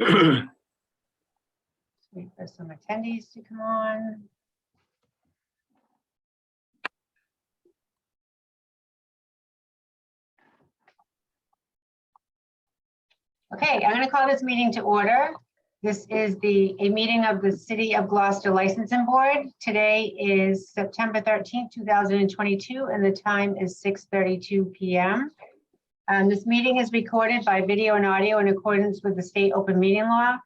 Wait for some attendees to come on. Okay, I'm going to call this meeting to order. This is a meeting of the City of Gloucester Licensing Board. Today is September 13th, 2022, and the time is 6:32 p.m. This meeting is recorded by video and audio in accordance with the state open meeting law.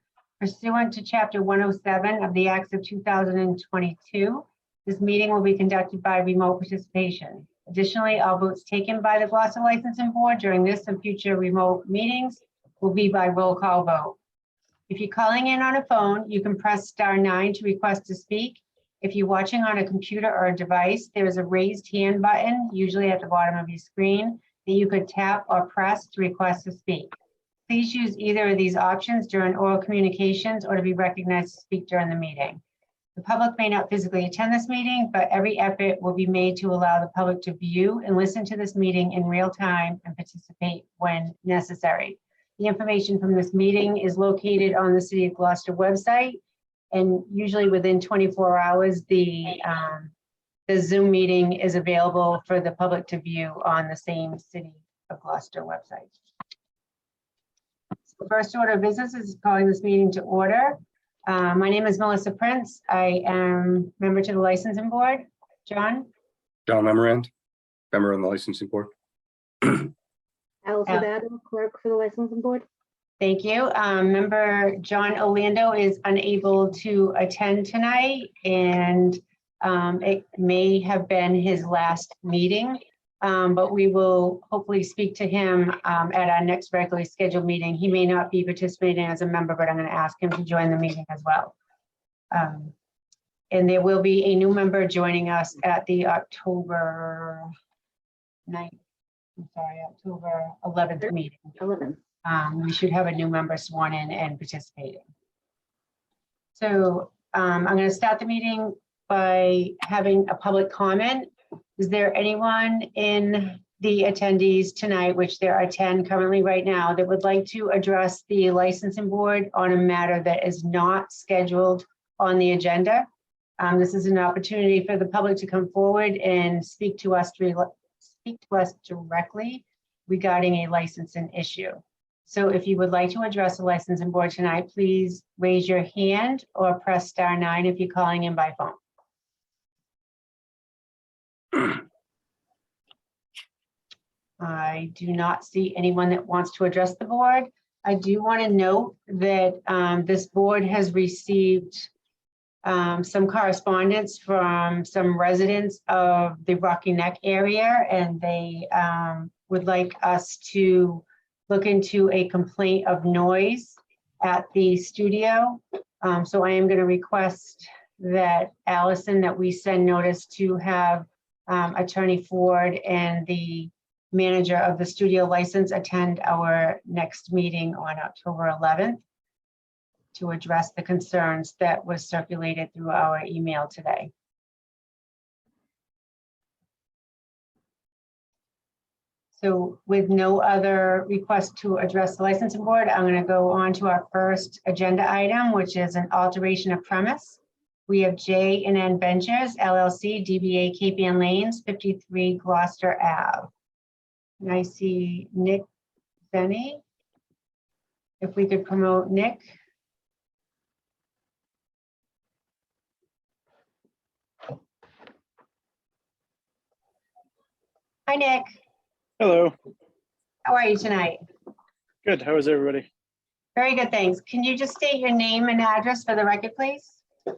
Pursuant to Chapter 107 of the Acts of 2022, this meeting will be conducted by remote participation. Additionally, all votes taken by the Gloucester Licensing Board during this and future remote meetings will be by roll call vote. If you're calling in on a phone, you can press *9 to request to speak. If you're watching on a computer or a device, there is a raised hand button, usually at the bottom of your screen, that you could tap or press to request to speak. Please use either of these options during oral communications or to be recognized to speak during the meeting. The public may not physically attend this meeting, but every effort will be made to allow the public to view and listen to this meeting in real time and participate when necessary. The information from this meeting is located on the City of Gloucester website, and usually within 24 hours, the Zoom meeting is available for the public to view on the same City of Gloucester website. The first order of business is calling this meeting to order. My name is Melissa Prince. I am member to the licensing board. John? John Memorand, member on the licensing board. Allison Adam, clerk for the licensing board. Thank you. Member John Orlando is unable to attend tonight, and it may have been his last meeting, but we will hopefully speak to him at our next regularly scheduled meeting. He may not be participating as a member, but I'm going to ask him to join the meeting as well. And there will be a new member joining us at the October 11th meeting. 11. We should have a new member sworn in and participating. So I'm going to start the meeting by having a public comment. Is there anyone in the attendees tonight, which there are 10 currently right now, that would like to address the licensing board on a matter that is not scheduled on the agenda? This is an opportunity for the public to come forward and speak to us directly regarding a licensing issue. So if you would like to address the licensing board tonight, please raise your hand or press *9 if you're calling in by phone. I do not see anyone that wants to address the board. I do want to note that this board has received some correspondence from some residents of the Rocky Neck area, and they would like us to look into a complaint of noise at the studio. So I am going to request that Allison, that we send notice to have Attorney Ford and the manager of the studio license attend our next meeting on October 11th to address the concerns that was circulated through our email today. So with no other request to address the licensing board, I'm going to go on to our first agenda item, which is an alteration of premise. We have J&N Ventures, LLC, DBA Cape Ann Lanes, 53 Gloucester Ave. And I see Nick Benny. If we could promote Nick. Hi, Nick. Hello. How are you tonight? Good. How is everybody? Very good, thanks. Can you just state your name and address for the record, please?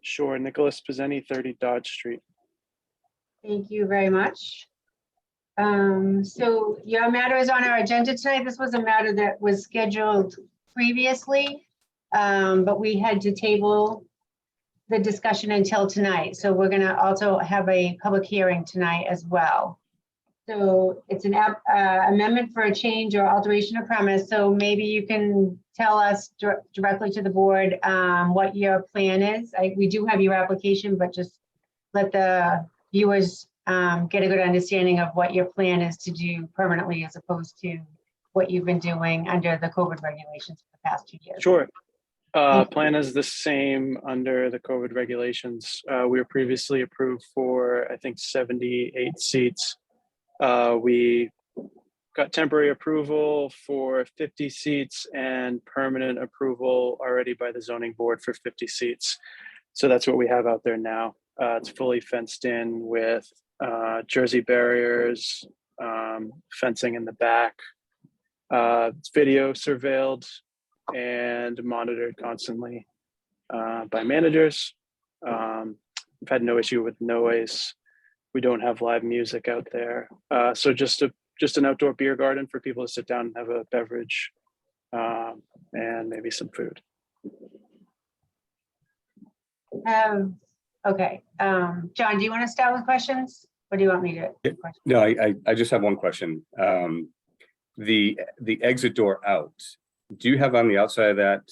Sure. Nicholas Pizzeni, 30 Dodge Street. Thank you very much. So your matter is on our agenda tonight. This was a matter that was scheduled previously, but we had to table the discussion until tonight. So we're going to also have a public hearing tonight as well. So it's an amendment for a change or alteration of premise. So maybe you can tell us directly to the board what your plan is. We do have your application, but just let the viewers get a good understanding of what your plan is to do permanently as opposed to what you've been doing under the COVID regulations for the past 2 years. Sure. Plan is the same under the COVID regulations. We were previously approved for, I think, 78 seats. We got temporary approval for 50 seats and permanent approval already by the zoning board for 50 seats. So that's what we have out there now. It's fully fenced in with jersey barriers, fencing in the back. It's video surveilled and monitored constantly by managers. We've had no issue with noise. We don't have live music out there. So just an outdoor beer garden for people to sit down and have a beverage and maybe some food. Okay, John, do you want to start with questions? Or do you want me to? Yeah. No, I just have one question. The exit door out, do you have on the outside of that,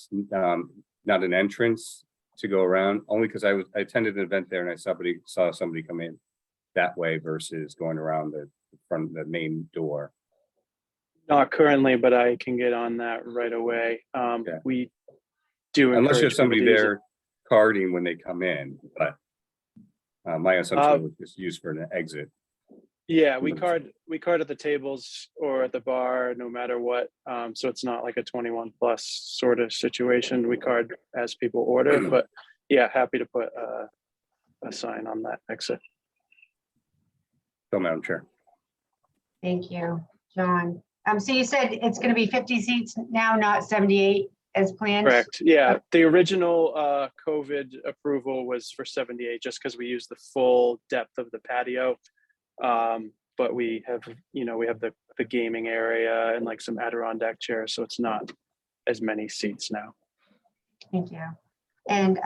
not an entrance to go around? Only because I attended an event there and I saw somebody come in that way versus going around the front, the main door. Not currently, but I can get on that right away. Yeah. We do Unless you encourage have somebody people to use it. there carding when they come in, but my assumption was just used for an exit. Yeah, we card at the tables or at the bar, no matter what. So it's not like a 21 plus sort of situation. We card as people order, but yeah, happy to put a sign on that exit. So, Madam Chair. Thank you, John. So you said it's going to be 50 seats now, not 78 as planned? Correct. Yeah, the original COVID approval was for 78, just because we used the full depth of the patio. But we have, we have the gaming area and like some Adirondack chairs, so it's not as many seats now. Thank you. And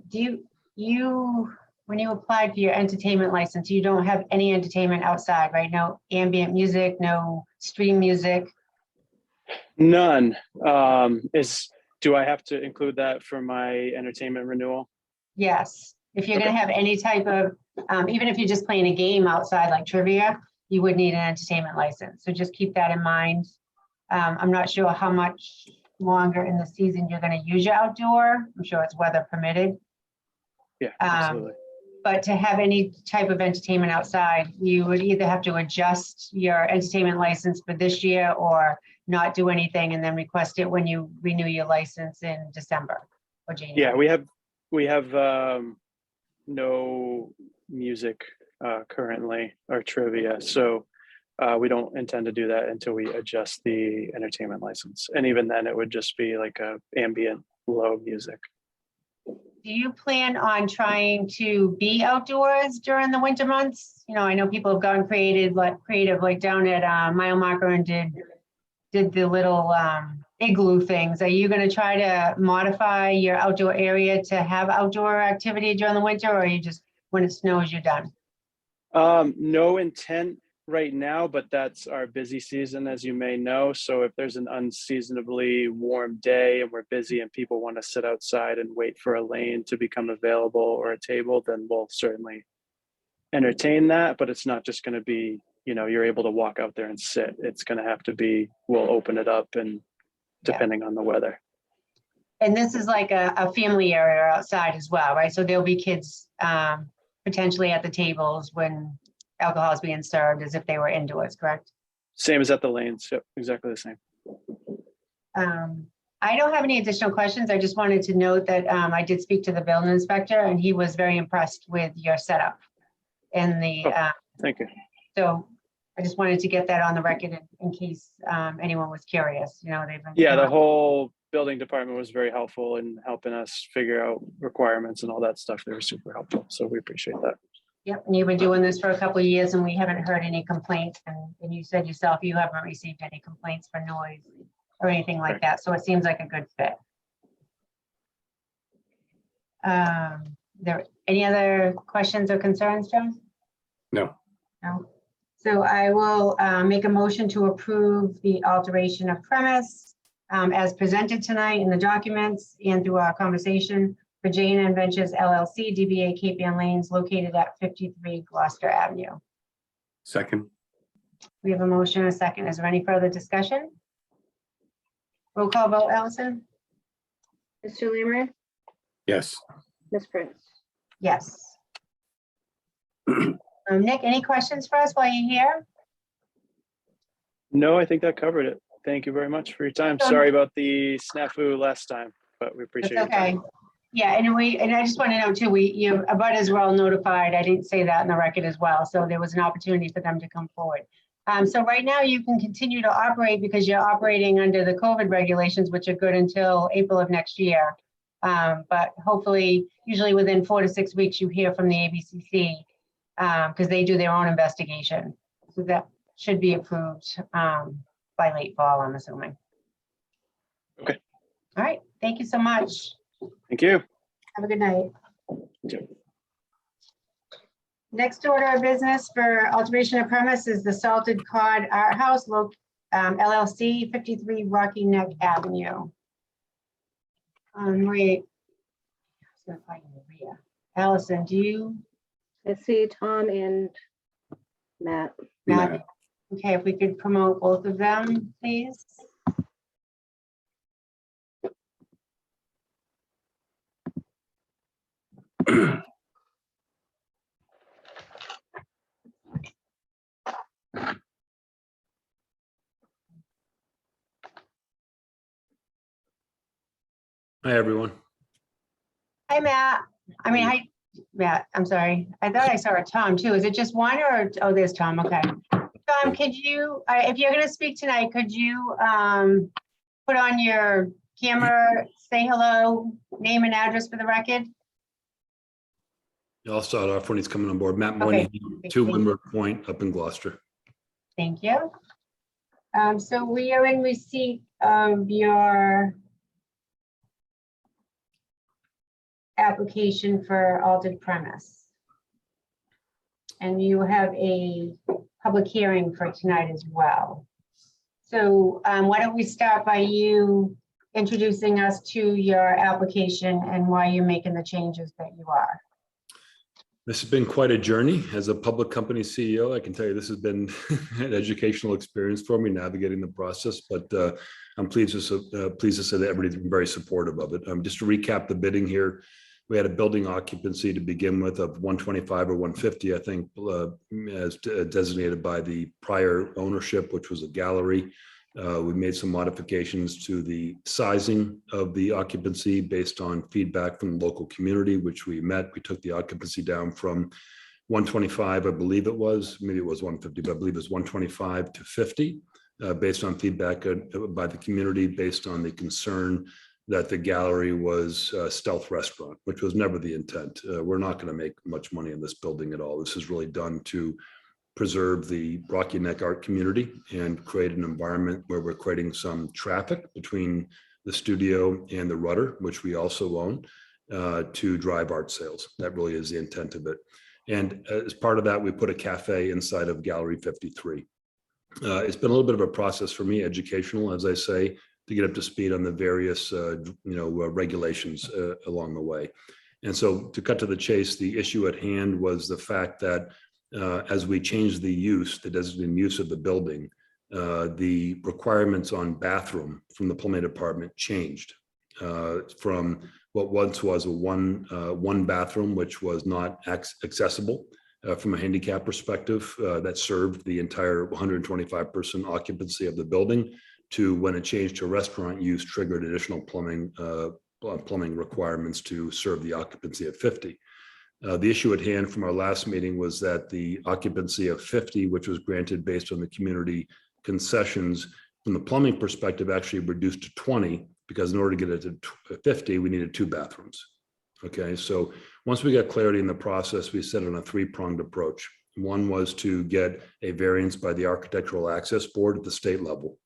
do you, when you applied for your entertainment license, you don't have any entertainment outside, right? No ambient music, no stream music? None. Do I have to include that for my entertainment renewal? Yes. If you're going Okay. to have any type of, even if you're just playing a game outside like trivia, you would need an entertainment license. So just keep that in mind. I'm not sure how much longer in the season you're going to use your outdoor. I'm sure it's weather permitted. Yeah, absolutely. But to have any type of entertainment outside, you would either have to adjust your entertainment license for this year or not do anything and then request it when you renew your license in December or January. Yeah, we have no music currently or trivia, so we don't intend to do that until we adjust the entertainment license. And even then, it would just be like a ambient low music. Do you plan on trying to be outdoors during the winter months? I know people have gone creative, like down at Mile Marker and did the little igloo things. Are you going to try to modify your outdoor area to have outdoor activity during the winter, or are you just, when it snows, you're done? No intent right now, but that's our busy season, as you may know. So if there's an unseasonably warm day and we're busy and people want to sit outside and wait for a lane to become available or a table, then we'll certainly entertain that. But it's not just going to be, you're able to walk out there and sit. It's going to have to be, we'll open it up and depending on the weather. And this is like a family area outside as well, right? So there'll be kids potentially at the tables when alcohol is being served as if they were indoors, correct? Same as at the lanes. Yep, exactly the same. I don't have any additional questions. I just wanted to note that I did speak to the building inspector and he was very impressed with your setup and the, Thank you. so I just wanted to get that on the record in case anyone was curious, they've been. Yeah, the whole building department was very helpful in helping us figure out requirements and all that stuff. They were super helpful. So we appreciate that. Yep, and you've been doing this for a couple of years and we haven't heard any complaints. And you said yourself, you haven't received any complaints for noise or anything like that. So it seems like a good fit. There any other questions or concerns, John? No. No. So I will make a motion to approve the alteration of premise as presented tonight in the documents and through our conversation for J&N Ventures LLC, DBA Cape Ann Lanes, located at 53 Gloucester Avenue. Second. We have a motion and a second. Is there any further discussion? Roll call vote, Allison? Mr. Lammery, Yes. Ms. Prince. Yes. Nick, any questions for us while you're here? No, I think that covered it. Thank you very much for your time. Sorry about the snafu last time, but we It's appreciate your okay. time. Yeah, and I just want to know too, your abutters were all notified. I didn't say that in the record as well. So there was an opportunity for them to come forward. So right now you can continue to operate because you're operating under the COVID regulations, which are good until April of next year. But hopefully, usually within 4 to 6 weeks, you hear from the ABCC because they do their own investigation. So that should be approved by late fall, I'm assuming. Okay. All right. Thank you so much. Thank you. Have a good night. You too. Next order of business for alteration of premise is the Salted Cod Art House, LLC, 53 Rocky Neck Avenue. Maria, Allison, do you? I see Tom and Matt. Matt? Okay, if we could promote both of them, please. Hi, everyone. Hi, Matt. I mean, hi, Matt, I'm sorry. I thought I saw a Tom too. Is it just one or, oh, there's Tom, okay. Tom, could you, if you're gonna speak tonight, could you put on your camera, say hello, name and address for the record? I'll start off when he's coming on board. Matt Moynihan, 2 Windward Point up in Gloucester. Thank you. So we are in receipt of your application for altered premise. And you have a public hearing for tonight as well. So why don't we start by you introducing us to your application and why you're making the changes that you are. This has been quite a journey as a public company CEO. I can tell you this has been an educational experience for me navigating the process, but I'm pleased to say that everybody's been very supportive of it. Just to recap the bidding here, we had a building occupancy to begin with of 125 or 150, I think, as designated by the prior ownership, which was a gallery. We made some modifications to the sizing of the occupancy based on feedback from the local community, which we met. We took the occupancy down from 125, I believe it was, maybe it was 150, but I believe it was 125 to 50, based on feedback by the community, based on the concern that the gallery was a stealth restaurant, which was never the intent. We're not going to make much money in this building at all. This is really done to preserve the Rocky Neck art community and create an environment where we're creating some traffic between the studio and the Rudder, which we also own, to drive art sales. That really is the intent of it. And as part of that, we put a cafe inside of Gallery 53. It's been a little bit of a process for me, educational, as I say, to get up to speed on the various regulations along the way. And so to cut to the chase, the issue at hand was the fact that as we changed the use, the designated use of the building, the requirements on bathroom from the plumbing department changed from what once was a one bathroom, which was not accessible from a handicap perspective, that served the entire 125-person occupancy of the building, to when it changed to restaurant use, triggered additional plumbing requirements to serve the occupancy at 50. The issue at hand from our last meeting was that the occupancy of 50, which was granted based on the community concessions, from the plumbing perspective, actually reduced to 20, because in order to get it to 50, we needed 2 bathrooms. Okay, so once we got clarity in the process, we set on a 3-pronged approach. One was to get a variance by the Architectural Access Board at the state level.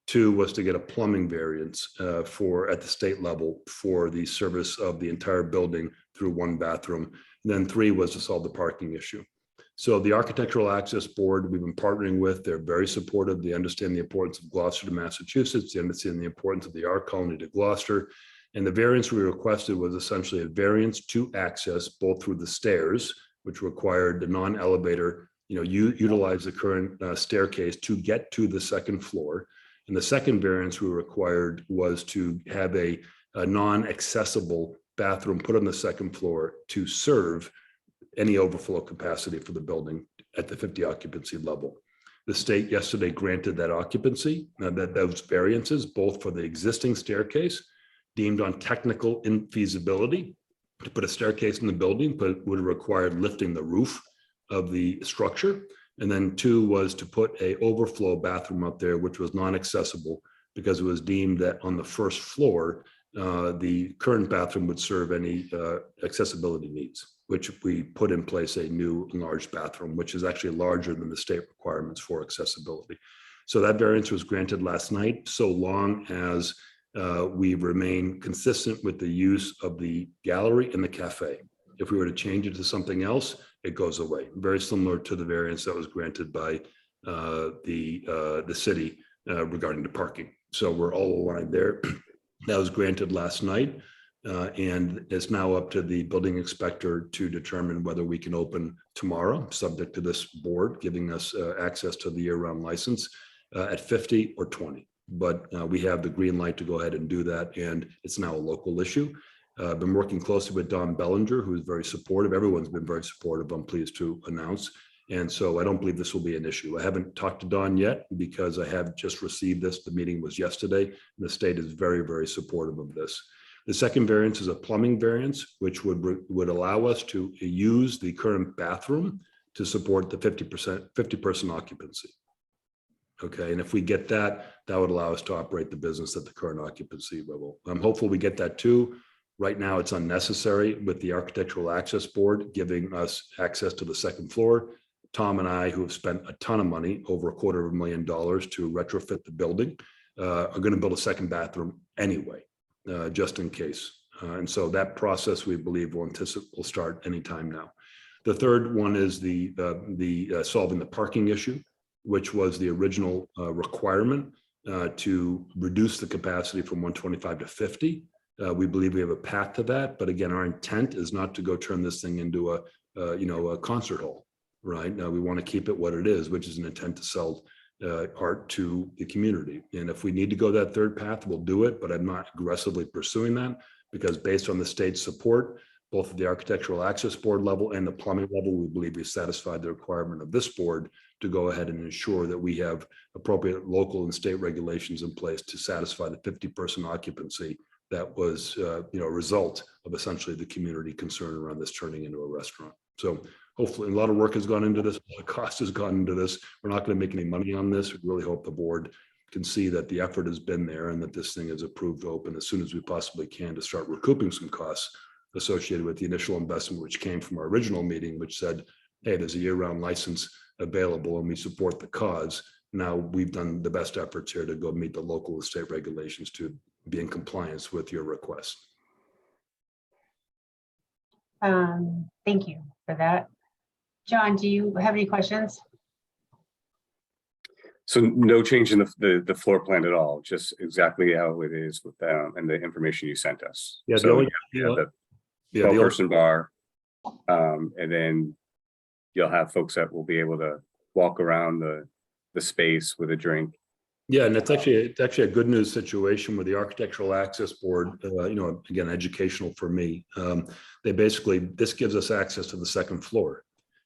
2 was to get a plumbing variance at the state level for the service of the entire building through 1 bathroom. And then 3 was to solve the parking issue. So the Architectural Access Board, we've been partnering with, they're very supportive. They understand the importance of Gloucester to Massachusetts. They understand the importance of the art colony to Gloucester. And the variance we requested was essentially a variance to access both through the stairs, which required the non-elevator, utilize the current staircase to get to the 2nd floor. And the second variance we required was to have a a non-accessible bathroom put on the second floor to serve any overflow capacity for the building at the 50 occupancy level. The state yesterday granted that occupancy, those variances, both for the existing staircase deemed on technical infeasibility to put a staircase in the building, but it would have required lifting the roof of the structure. And then 2 was to put a overflow bathroom up there, which was non-accessible because it was deemed that on the first floor, the current bathroom would serve any accessibility needs, which we put in place a new enlarged bathroom, which is actually larger than the state requirements for accessibility. So that variance was granted last night, so long as we remain consistent with the use of the gallery and the cafe. If we were to change it to something else, it goes away. Very similar to the variance that was granted by the city regarding the parking. So we're all aligned there. That was granted last night. And it's now up to the building inspector to determine whether we can open tomorrow, subject to this board giving us access to the year-round license at 50 or 20. But we have the green light to go ahead and do that, and it's now a local issue. I've been working closely with Don Bellinger, who's very supportive. Everyone's been very supportive, I'm pleased to announce. And so I don't believe this will be an issue. I haven't talked to Don yet because I have just received this. The meeting was yesterday, and the state is very, very supportive of this. The second variance is a plumbing variance, which would allow us to use the current bathroom to support the 50% occupancy. Okay, and if we get that, that would allow us to operate the business at the current occupancy level. I'm hopeful we get that too. Right now, it's unnecessary with the Architectural Access Board giving us access to the second floor. Tom and I, who have spent a ton of money, over $250,000 to retrofit the building, are going to build a second bathroom anyway, just in case. And so that process, we believe, will start anytime now. The third one is the solving the parking issue, which was the original requirement to reduce the capacity from 125 to 50. We believe we have a path to that, but again, our intent is not to go turn this thing into a concert hall, right? Now we want to keep it what it is, which is an intent to sell art to the community. And if we need to go that third path, we'll do it, but I'm not aggressively pursuing that because based on the state's support, both at the Architectural Access Board level and the plumbing level, we believe we satisfied the requirement of this board to go ahead and ensure that we have appropriate local and state regulations in place to satisfy the 50% occupancy that was a result of essentially the community concern around this turning into a restaurant. So hopefully a lot of work has gone into this, a lot of cost has gone into this. We're not going to make any money on this. We really hope the board can see that the effort has been there and that this thing is approved to open as soon as we possibly can to start recouping some costs associated with the initial investment, which came from our original meeting, which said, hey, there's a year-round license available and we support the cause. Now we've done the best efforts here to go meet the local and state regulations to be in compliance with your request. Thank you for that. John, do you have any questions? So no change in the floor plan at all, just exactly how it is with and the information you sent us. Yeah, so the 12-person bar, and then you'll have folks that will be able to walk around the space with a drink. Yeah, and it's actually a good news situation with the Architectural Access Board. Again, educational for me. This gives us access to the second floor,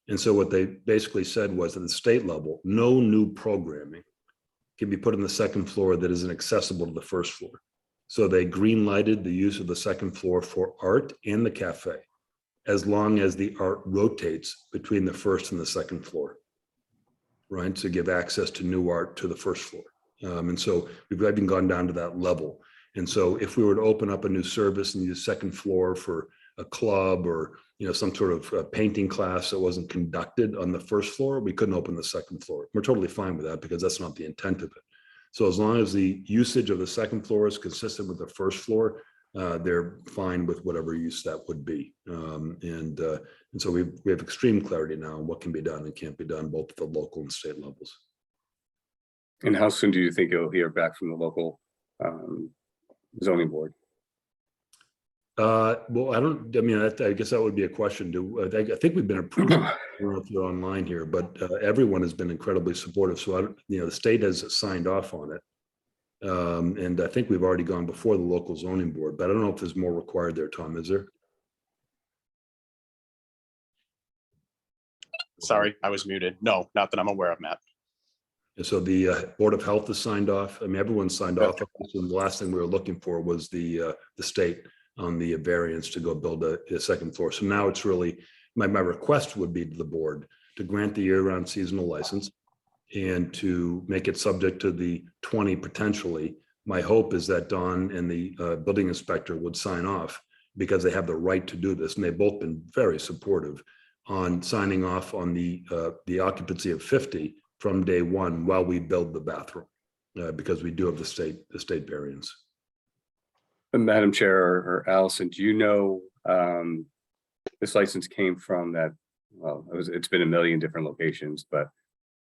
and so what they basically said was at the state level, no new programming can be put on the second floor that isn't accessible to the first floor. So they green lighted the use of the second floor for art and the cafe, as long as the art rotates between the first and the second floor, right? To give access to new art to the first floor. And so we've even gone down to that level. And so if we were to open up a new service and use second floor for a club or some sort of painting class that wasn't conducted on the first floor, we couldn't open the second floor. We're totally fine with that because that's not the intent of it. So as long as the usage of the second floor is consistent with the first floor, they're fine with whatever use that would be. And so we have extreme clarity now on what can be done and can't be done, both at the local and state levels. And how soon do you think you'll hear back from the local zoning board? Well, I guess that would be a question. I think we've been approved. I don't know if you're online here, but everyone has been incredibly supportive. So the state has signed off on it. And I think we've already gone before the local zoning board, but I don't know if there's more required there, Tom, is there? Sorry, I was muted. No, not that I'm aware of, Matt. And so the Board of Health has signed off. I mean, everyone signed Yeah. off. And the last thing we were looking for was the state on the variance to go build a second floor. So now it's really, my request would be to the board to grant the year-round seasonal license and to make it subject to the 20 potentially. My hope is that Don and the building inspector would sign off because they have the right to do this. And they've both been very supportive on signing off on the occupancy of 50 from day one while we build the bathroom, because we do have the state variance. Madam Chair or Allison, do you know, this license came from that, well, it's been a million different locations, but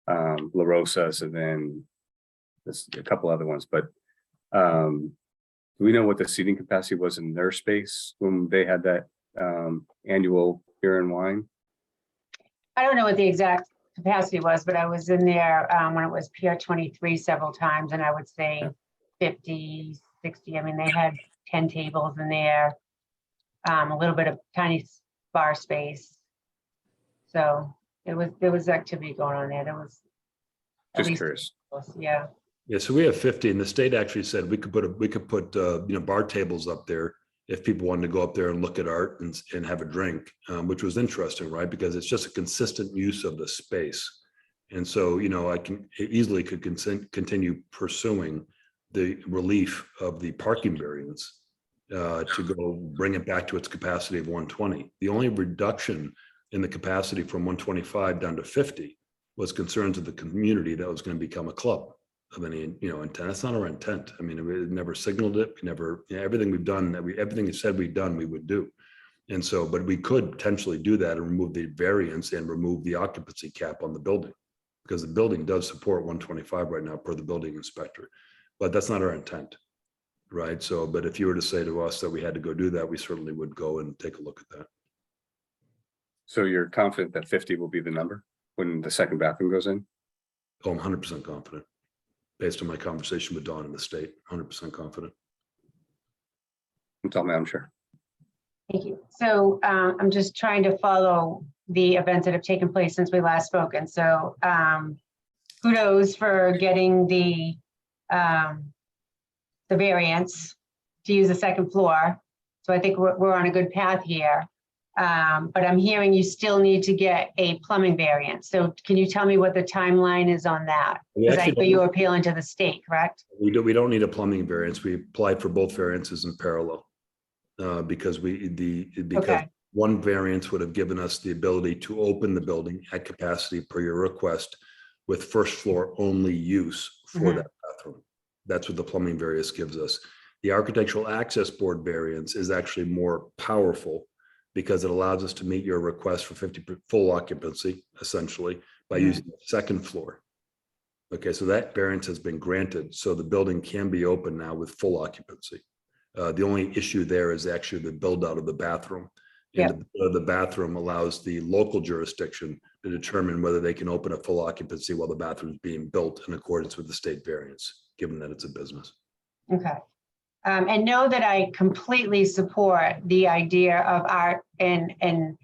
La Rosas and then there's a couple other ones, but do we know what the seating capacity was in their space when they had that annual beer and wine? I don't know what the exact capacity was, but I was in there when it was Pier 23 several times, and I would say 50, 60. I mean, they had 10 tables in there, a little bit of tiny bar space. So there was activity going on there. There was at Just least, curious. yeah. Yeah, so we have 50, and the state actually said we could put bar tables up there if people wanted to go up there and look at art and have a drink, which was interesting, right? Because it's just a consistent use of the space. And so, I can easily continue pursuing the relief of the parking variance to go bring it back to its capacity of 120. The only reduction in the capacity from 125 down to 50 was concerns of the community that was going to become a club of any, intent. That's not our intent. I mean, we never signaled it. We never, everything we've done, everything we said we've done, we would do. And so, but we could potentially do that and remove the variance and remove the occupancy cap on the building, because the building does support 125 right now per the building inspector, but that's not our intent. Right. So, but if you were to say to us that we had to go do that, we certainly would go and take a look at that. So you're confident that 50 will be the number when the second bathroom goes in? Oh, I'm 100% confident. Based on my conversation with Dawn in the state, 100% confident. Tell me, I'm sure. Thank you. So I'm just trying to follow the events that have taken place since we last spoken. So kudos for getting the variance to use the second floor. So I think we're on a good path here. But I'm hearing you still need to get a plumbing variance. So can you tell me what the timeline is on that? Because I know you're appealing to the state, correct? We don't need a plumbing variance. We applied for both variances in parallel because Okay. one variance would have given us the ability to open the building at capacity per your request with first floor only use for that bathroom. That's what the plumbing variance gives us. The architectural access board variance is actually more powerful because it allows us to meet your request for 50 full occupancy, essentially, by using the second floor. Okay, so that variance has been granted, so the building can be open now with full occupancy. The only issue there is actually the build out of the bathroom. And the bathroom allows the local jurisdiction to determine whether they can open a full occupancy while the bathroom is being built in accordance with the state variance, given that it's a business. Okay. And know that I completely support the idea of art and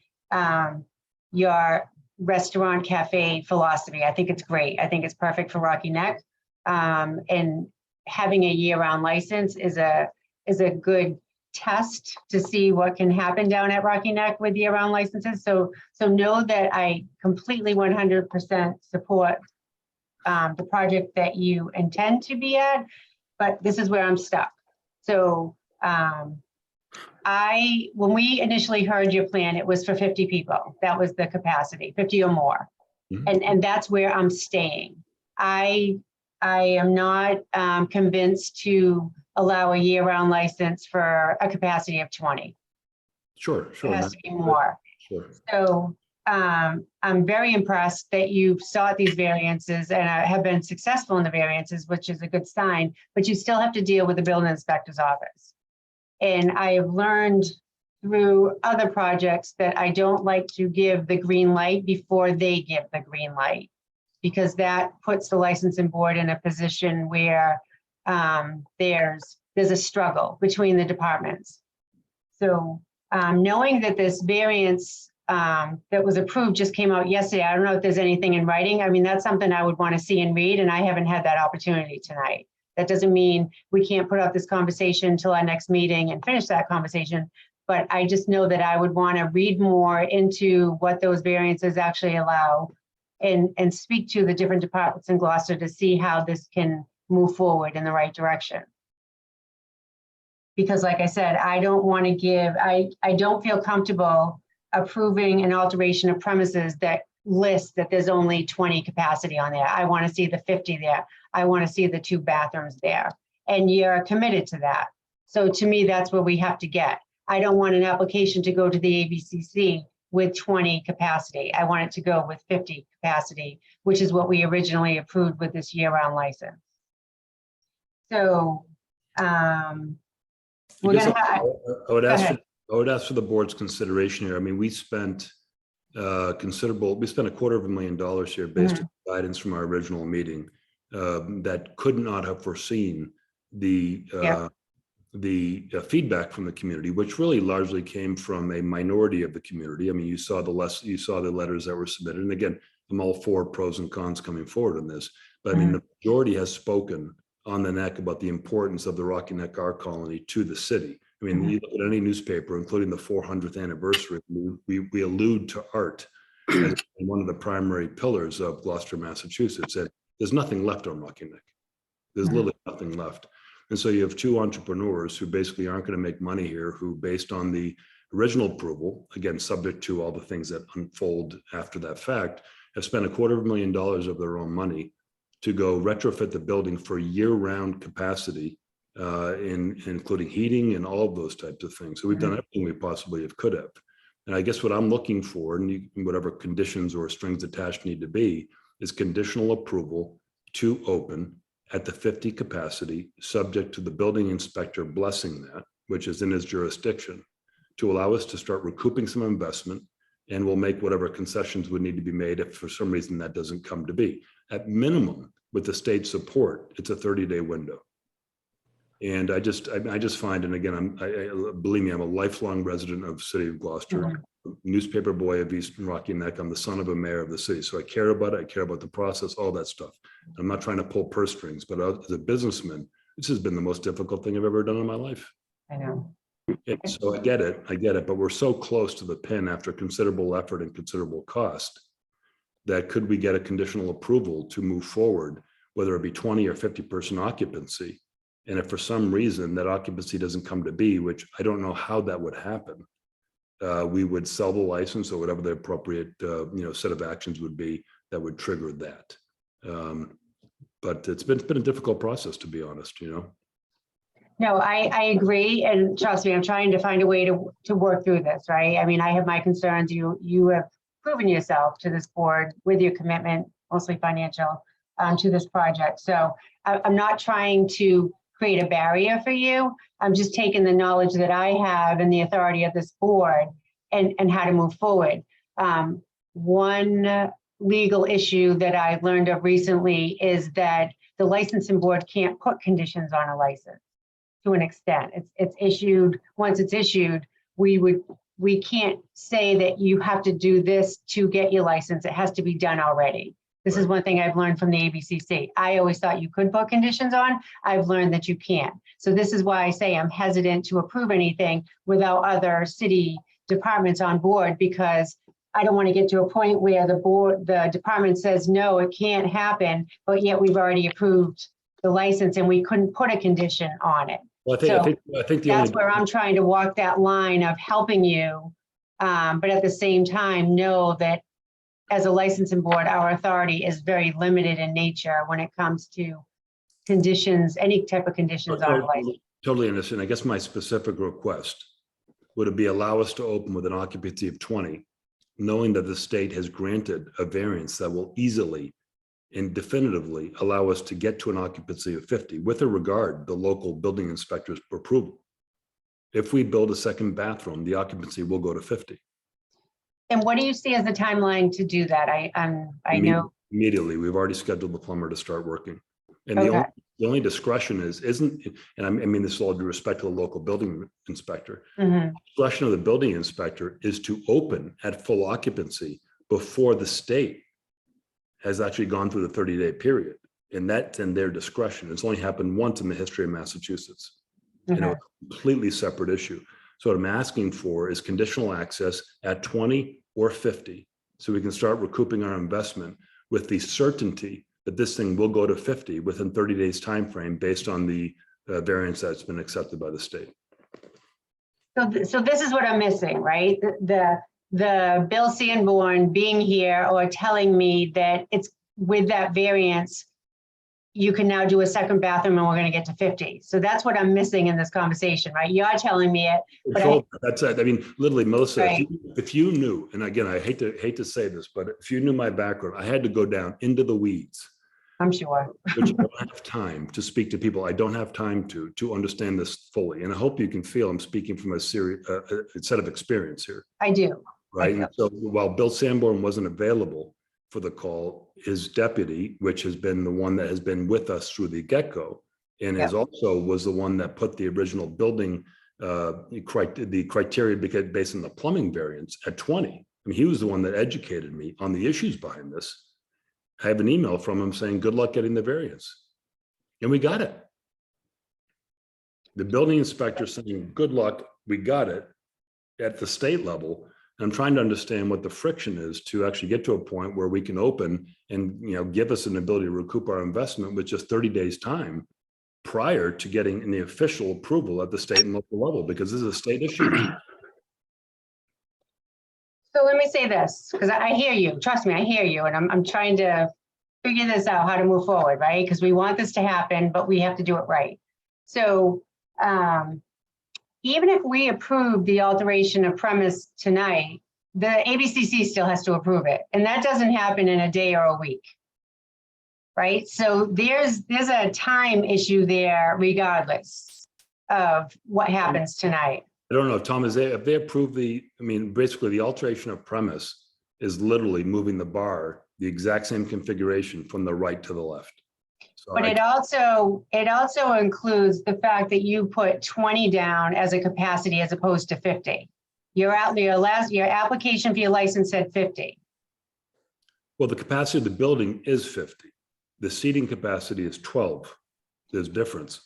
your restaurant cafe philosophy. I think it's great. I think it's perfect for Rocky Neck. And having a year-round license is a good test to see what can happen down at Rocky Neck with year-round licenses. So know that I completely 100% support the project that you intend to be at, but this is where I'm stuck. So when we initially heard your plan, it was for 50 people. That was the capacity, 50 or more. And that's where I'm staying. I am not convinced to allow a year-round license for a capacity of 20. Sure. It has to be more. Sure. So I'm very impressed that you've sought these variances and have been successful in the variances, which is a good sign, but you still have to deal with the building inspector's office. And I have learned through other projects that I don't like to give the green light before they give the green light, because that puts the licensing board in a position where there's a struggle between the departments. So knowing that this variance that was approved just came out yesterday, I don't know if there's anything in writing. I mean, that's something I would want to see and read, and I haven't had that opportunity tonight. That doesn't mean we can't put out this conversation till our next meeting and finish that conversation. But I just know that I would want to read more into what those variances actually allow and speak to the different departments in Gloucester to see how this can move forward in the right direction. Because like I said, I don't want to give, I don't feel comfortable approving an alteration of premises that lists that there's only 20 capacity on there. I want to see the 50 there. I want to see the 2 bathrooms there. And you're committed to that. So to me, that's where we have to get. I don't want an application to go to the ABCC with 20 capacity. I want it to go with 50 capacity, which is what we originally approved with this year-round license. So we're guess gonna have, I would ask, ahead. I would ask for the board's consideration here. I mean, we spent we spent $250,000 here based on guidance from our original meeting that could not have foreseen the feedback from the community, which really largely came from a minority of the community. I mean, you saw the letters that were submitted, and again, I'm all for pros and cons coming forward on this, but I mean, the majority has spoken on the neck about the importance of the Rocky Neck Art Colony to the city. I mean, you look at any newspaper, including the 400th anniversary, we allude to art as one of the primary pillars of Gloucester, Massachusetts. And there's nothing left on Rocky Neck. There's literally nothing left. And so you have 2 entrepreneurs who basically aren't going to make money here, who based on the original approval, again, subject to all the things that unfold after that fact, have spent $250,000 of their own money to go retrofit the building for year-round capacity, including heating and all of those types of things. So we've done everything we possibly could have. And I guess what I'm looking for, and whatever conditions or strings attached need to be, is conditional approval to open at the 50 capacity, subject to the building inspector blessing that, which is in his jurisdiction, to allow us to start recouping some investment, and we'll make whatever concessions would need to be made if for some reason that doesn't come to be. At minimum, with the state support, it's a 30-day window. And I just find, and again, believe me, I'm a lifelong resident of the city of Gloucester, newspaper boy of Eastern Rocky Neck. I'm the son of a mayor of the city. So I care about it. I care about the process, all that stuff. I'm not trying to pull purse strings, but as a businessman, this has been the most difficult thing I've ever done in my life. I know. So I get it, but we're so close to the pin after considerable effort and considerable cost that could we get a conditional approval to move forward, whether it be 20 or 50 person occupancy. And if for some reason that occupancy doesn't come to be, which I don't know how that would happen, we would sell the license or whatever the appropriate set of actions would be that would trigger that. But it's been a difficult process, to be honest, No, I agree. And trust me, I'm trying to find a way to work through this, right? I mean, I have my concerns. You have proven yourself to this board with your commitment, mostly financial, to this project. So I'm not trying to create a barrier for you. I'm just taking the knowledge that I have and the authority of this board and how to move forward. One legal issue that I learned of recently is that the licensing board can't put conditions on a license to an extent. It's issued, once it's issued, we can't say that you have to do this to get your license. It has to be done already. This is one thing I've learned from the ABCC. I always thought you could put conditions on. I've learned that you can't. So this is why I say I'm hesitant to approve anything without other city departments on board, because I don't want to get to a point where the department says, no, it can't happen, but yet we've already approved the license and we couldn't put a condition on it. Well, I think That's where I'm trying to walk that line of helping you, but at the same time, know that as a licensing board, our authority is very limited in nature when it comes to conditions, any type of conditions on a license. Totally understand. I guess my specific request would it be allow us to open with an occupancy of 20, knowing that the state has granted a variance that will easily and definitively allow us to get to an occupancy of 50 with a regard the local building inspector's approval. If we build a second bathroom, the occupancy will go to 50. And what do you see as the timeline to do that? I know Immediately. We've already scheduled the plumber to start working. And the Okay. only, the only discretion isn't, and I mean this with all due respect to the local building inspector, Mhm. discretion of the building inspector is to open at full occupancy before the state has actually gone through the 30-day period. And that's in their discretion. It's only happened once in the history of Massachusetts. You know, Okay. completely separate issue. So what I'm asking for is conditional access at 20 or 50, so we can start recouping our investment with the certainty that this thing will go to 50 within 30 days time frame based on the variance that's been accepted by the state. So this is what I'm missing, right? The Bill Sanborn being here or telling me that it's with that variance, you can now do a second bathroom and we're gonna get to 50. So that's what I'm missing in this conversation, right? You're telling me it, but I- That's it. I mean, literally, Melissa, Right. if you knew, and again, I hate to say this, but if you knew my background, I had to go down into the weeds, I'm sure. which I don't have time to speak to people. I don't have time to understand this fully. And I hope you can feel I'm speaking from a set of experience here. I do. Right. Okay. And so while Bill Sanborn wasn't available for the call, his deputy, which has been the one that has been with us through the get-go, and is also was the one that put the original building, the criteria based on the plumbing variance at 20. I mean, he was the one that educated me on the issues behind this. I have an email from him saying, good luck getting the variance. And we got it. The building inspector saying, good luck, we got it at the state level. I'm trying to understand what the friction is to actually get to a point where we can open and, you know, give us an ability to recoup our investment with just 30 days time prior to getting the official approval at the state and local level, because this is a state issue. So let me say this, because I hear you, trust me, I hear you, and I'm trying to figure this out, how to move forward, right? Because we want this to happen, but we have to do it right. So even if we approve the alteration of premise tonight, the ABCC still has to approve it, and that doesn't happen in a day or a week. Right? So there's a time issue there regardless of what happens tonight. I don't know, Tom, if they approve basically the alteration of premise is literally moving the bar, the exact same configuration from the right to the left. So But it also includes the fact that you put 20 down as a capacity as opposed to 50. Your application for your license said 50. Well, the capacity of the building is 50. The seating capacity is 12. There's difference.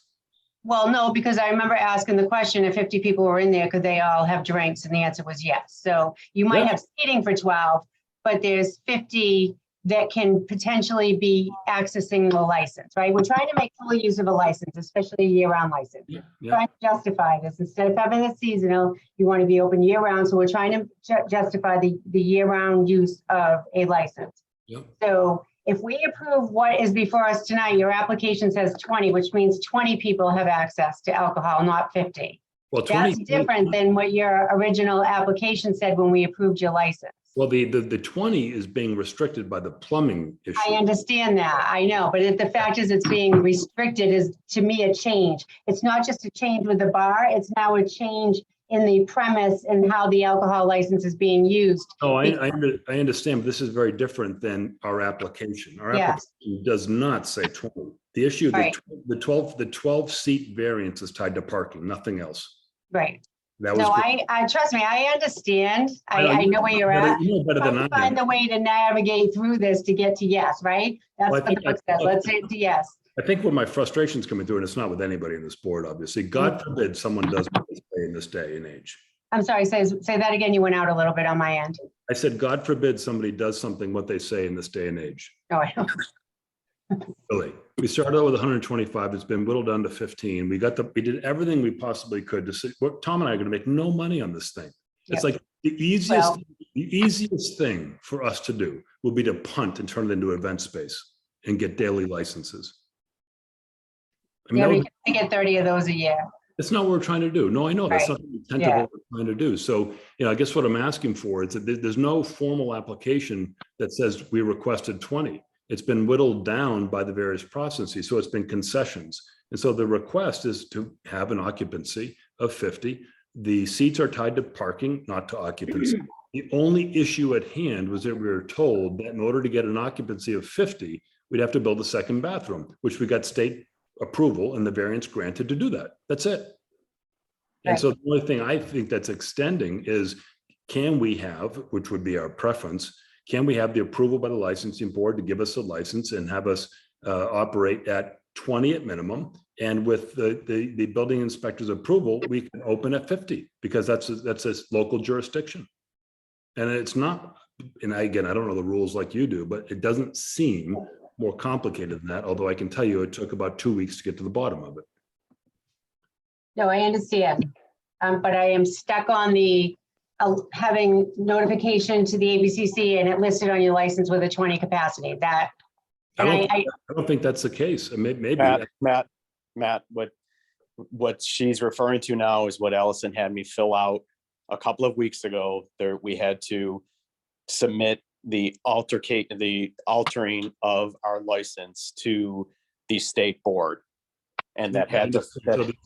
Well, no, because I remember asking the question if 50 people were in there, could they all have drinks? And the answer was yes. So you might have seating for 12, but there's 50 that can potentially be accessing the license, right? We're trying to make full use of a license, especially a year-round license. Yeah. Trying to justify this. Instead of having it seasonal, you want to be open year-round. So we're trying to justify the year-round use of a license. Yeah. So if we approve what is before us tonight, your application says 20, which means 20 people have access to alcohol, not 50. Well, That's different than what your original application said when we approved your license. Well, the 20 is being restricted by the plumbing issue. I understand that, I know, but the fact is it's being restricted is, to me, a change. It's not just a change with the bar, it's now a change in the premise and how the alcohol license is being used. Oh, I understand, but this is very different than our application. Our Yes. application does not say 20. The issue, Right. the 12 seat variance is tied to parking, nothing else. Right. That was. No, I trust me, I understand. I know where you're at. You know better than Let's I find am. the way to navigate through this to get to yes, right? That's Well, I the think book said. Let's say to yes. I think where my frustration is coming through, and it's not with anybody in this board, obviously, God forbid someone does what they say in this day and age. I'm sorry, say that again. You went out a little bit on my end. I said, God forbid somebody does something what they say in this day and age. No, I don't. Really. We started out with 125. It's been whittled down to 15. We did everything we possibly could to see. What Tom and I are going to make no money on this thing. It's like the easiest thing for us to do will be to punt and turn it into event space and get daily licenses. I mean, Yeah, that we would- can get 30 of those a year. That's not what we're trying to do. No, I know that's Right. not the intent Yeah. of what we're trying to do. So, I guess what I'm asking for is that there's no formal application that says we requested 20. It's been whittled down by the various processes. So it's been concessions. And so the request is to have an occupancy of 50. The seats are tied to parking, not to occupancy. The only issue at hand was that we were told that in order to get an occupancy of 50, we'd have to build a second bathroom, which we got state approval and the variance granted to do that. That's it. And Right. so the only thing I think that's extending is, can we have, which would be our preference, can we have the approval by the licensing board to give us a license and have us operate at 20 at minimum? And with the building inspector's approval, we can open at 50 because that's a local jurisdiction. And it's not, and again, I don't know the rules like you do, but it doesn't seem more complicated than that. Although I can tell you it took about 2 weeks to get to the bottom of it. No, I understand. But I am stuck on the having notification to the ABCC and it listed on your license with a 20 capacity. That, and I don't think that's the case. Maybe. Matt, what she's referring to now is what Allison had me fill out a couple of weeks ago. There, we had to submit the altering of our license to the state board. And that had to.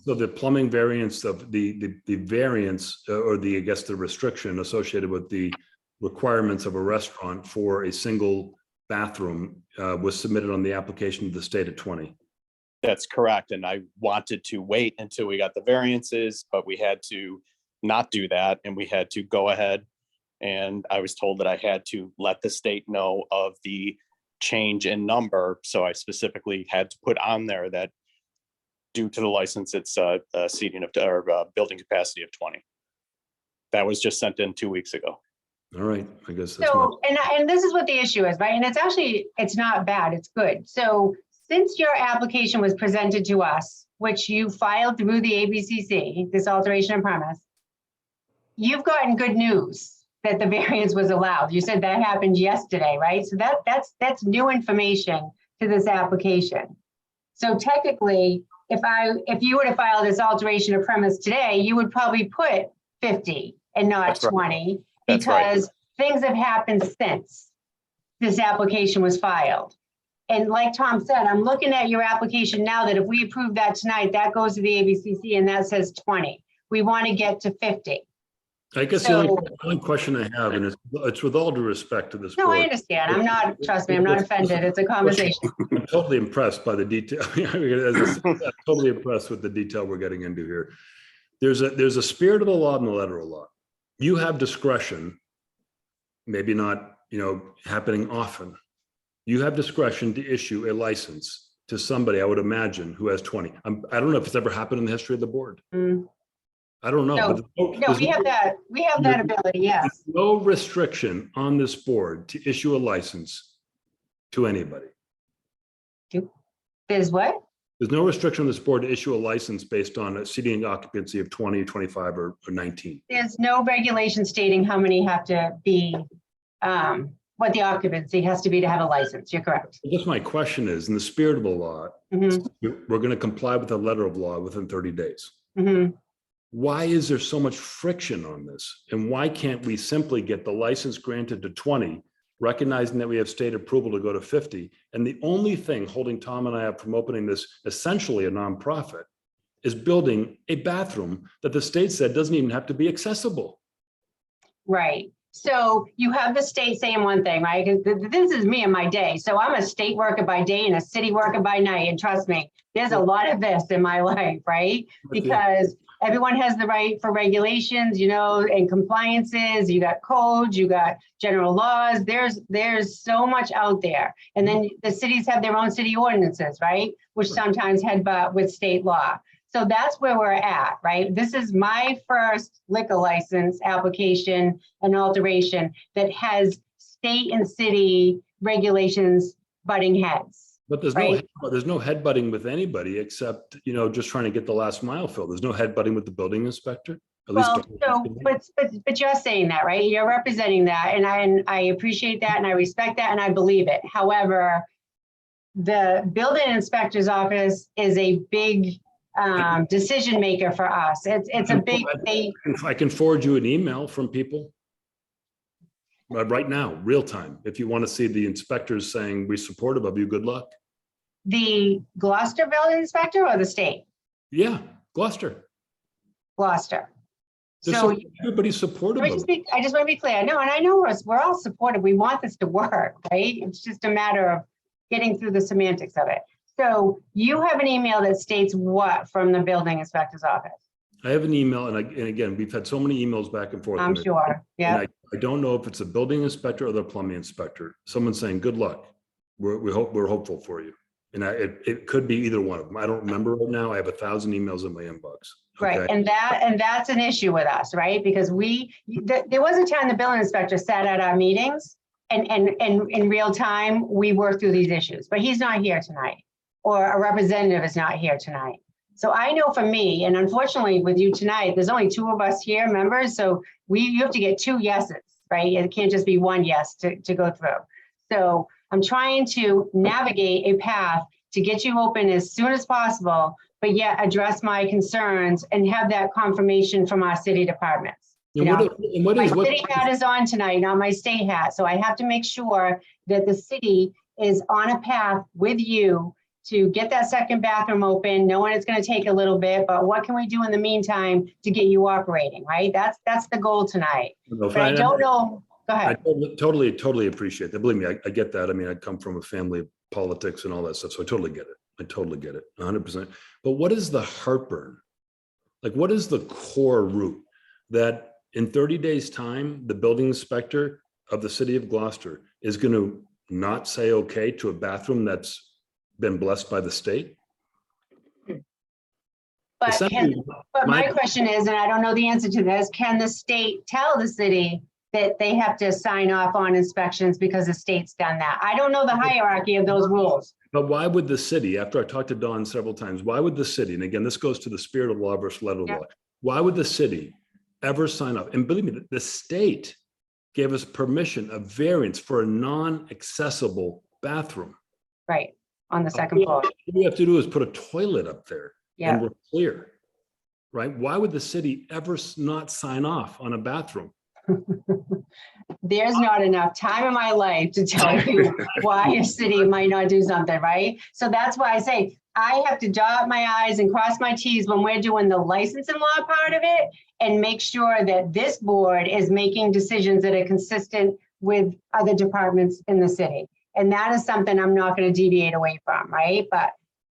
So the plumbing variance of the variance or I guess the restriction associated with the requirements of a restaurant for a single bathroom was submitted on the application to the state at 20. That's correct. And I wanted to wait until we got the variances, but we had to not do that. And we had to go ahead. And I was told that I had to let the state know of the change in number. So I specifically had to put on there that due to the license, it's a seating of, or building capacity of 20. That was just sent in 2 weeks ago. All right, I guess that's so, and this is what the issue is, right? And it's actually, it's not bad, it's good. So since your application was presented to us, which you filed through the ABCC, this alteration of premise, you've gotten good news that the variance was allowed. You said that happened yesterday, right? So that's new information to this application. So technically, if you were to file this alteration of premise today, you would probably put 50 and not That's right. 20 That's right. because things have happened since this application was filed. And like Tom said, I'm looking at your application now that if we approve that tonight, that goes to the ABCC and that says 20. We want to get to 50. I guess So- the only question I have, and it's with all due respect to this No, I board, understand. I'm not, trust me, I'm not offended. It's a conversation. I'm totally impressed by the detail. As I said, I'm totally impressed with the detail we're getting into here. There's a spirit of the law and the letter of the law. You have discretion, maybe not, happening often. You have discretion to issue a license to somebody, I would imagine, who has 20. I don't know if it's ever happened in the history of the board. Mm. I don't know. No, but No, we have that ability, yes. there's no restriction on this board to issue a license to anybody. There's what? There's no restriction on this board to issue a license based on a seating occupancy of 20, 25, or 19. There's no regulation stating how many have to be, what the occupancy has to be to have a license. You're correct. I guess my question is, in the spirit of the law, Mhm, we're going to comply with the letter of law within 30 days. mhm. Why is there so much friction on this? And why can't we simply get the license granted to 20, recognizing that we have state approval to go to 50? And the only thing holding Tom and I up from opening this, essentially a nonprofit, is building a bathroom that the state said doesn't even have to be accessible. Right. So you have the state saying one thing, right? Because this is me in my day. So I'm a state worker by day and a city worker by night. And trust me, there's a lot of this in my life, right? Because everyone has the right for regulations, and compliances. You got codes, you got general laws. There's so much out there. And then the cities have their own city ordinances, right? Which sometimes head butt with state law. So that's where we're at, right? This is my first liquor license application and alteration that has state and city regulations butting heads. But there's no headbutting with anybody except, just trying to get the last mile filled. There's no headbutting with the building inspector. At least. Well, but you're saying that, right? You're representing that, and I appreciate that, and I respect that, and I believe it. However, the building inspector's office is a big decision maker for us. It's a big. I can forward you an email from people right now, real time. If you want to see the inspectors saying we're supportive of you, good luck. The Gloucester building inspector or the state? Yeah, Gloucester. Gloucester. So So everybody's supportive of it. I just want to be clear. No, and I know we're all supportive. We want this to work, right? It's just a matter of getting through the semantics of it. So you have an email that states what from the building inspector's office? I have an email, and again, we've had so many emails back and forth. I'm on it. sure, And yeah. I don't know if it's a building inspector or the plumbing inspector. Someone's saying, good luck. We're hopeful for you. And it could be either one of them. I don't remember right now. I have 1,000 emails in my inbox. Right, Okay? and that's an issue with us, right? Because there was a time the building inspector sat at our meetings and in real time, we worked through these issues, but he's not here tonight. Or a representative is not here tonight. So I know for me, and unfortunately with you tonight, there's only 2 of us here, members, so you have to get 2 yeses, right? It can't just be 1 yes to go through. So I'm trying to navigate a path to get you open as soon as possible, but yet address my concerns and have that confirmation from our city departments. You And know, my what city hat is on tonight, not my state hat. So I have to make sure that the city is on a path with you to get that second bathroom open, knowing it's going to take a little bit, but what can we do in the meantime to get you operating, right? That's the goal tonight. But I don't know. Go I ahead. totally appreciate that. Believe me, I get that. I mean, I come from a family of politics and all that stuff, so I totally get it. I totally get it, 100%. But what is the heartburn? Like, what is the core root that in 30 days' time, the building inspector of the city of Gloucester is going to not say okay to a bathroom that's been blessed by the state? But my question is, and I don't know the answer to this, can the state tell the city that they have to sign off on inspections because the state's done that? I don't know the hierarchy of those rules. But why would the city, after I talked to Dawn several times, why would the city, and again, this goes to the spirit of law versus letter of law, why would the city ever sign off? And believe me, the state gave us permission, a variance for a non-accessible bathroom. Right, on the second floor. All we have to do is put a toilet up there Yeah. and we're clear, right? Why would the city ever not sign off on a bathroom? There's not enough time in my life to tell you why a city might not do something, right? So that's why I say I have to dot my I's and cross my T's when we're doing the licensing law part of it and make sure that this board is making decisions that are consistent with other departments in the city. And that is something I'm not going to deviate away from, right? But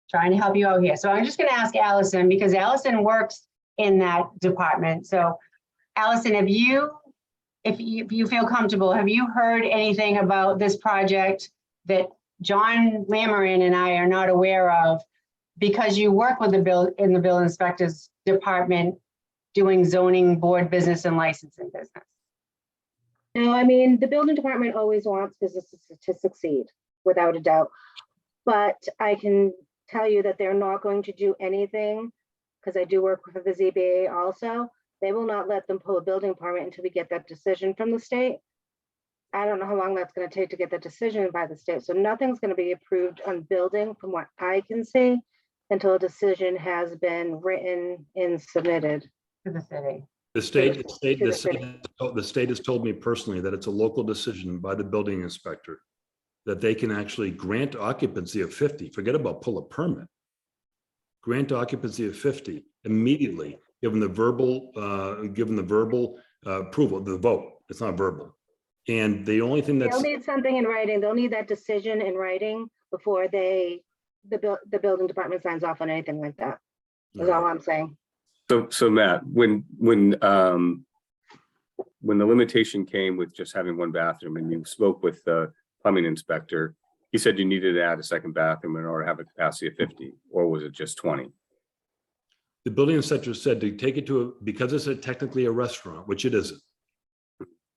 trying to help you out here. So I'm just going to ask Allison, because Allison works in that department. So Allison, if you feel comfortable, have you heard anything about this project that John Lamorin and I are not aware of, because you work with the building inspector's department doing zoning board business and licensing business? No, I mean, the building department always wants businesses to succeed, without a doubt. But I can tell you that they're not going to do anything, because I do work with the ZBA also. They will not let them pull a building permit until we get that decision from the state. I don't know how long that's going to take to get that decision by the state. So nothing's going to be approved on building from what I can see until a decision has been written and submitted. To the city. The state has told me personally that it's a local decision by the building inspector that they can actually grant occupancy of 50. Forget about pull a permit. Grant occupancy of 50 immediately, given the verbal approval, the vote. It's not verbal. And the only thing that's They'll need something in writing. They'll need that decision in writing before the building department signs off on anything like that. Is all I'm saying. So Matt, when the limitation came with just having one bathroom and you spoke with the plumbing inspector, he said you needed to add a second bathroom in order to have a capacity of 50, or was it just 20? the building inspector said to take it to because it's technically a restaurant, which it isn't.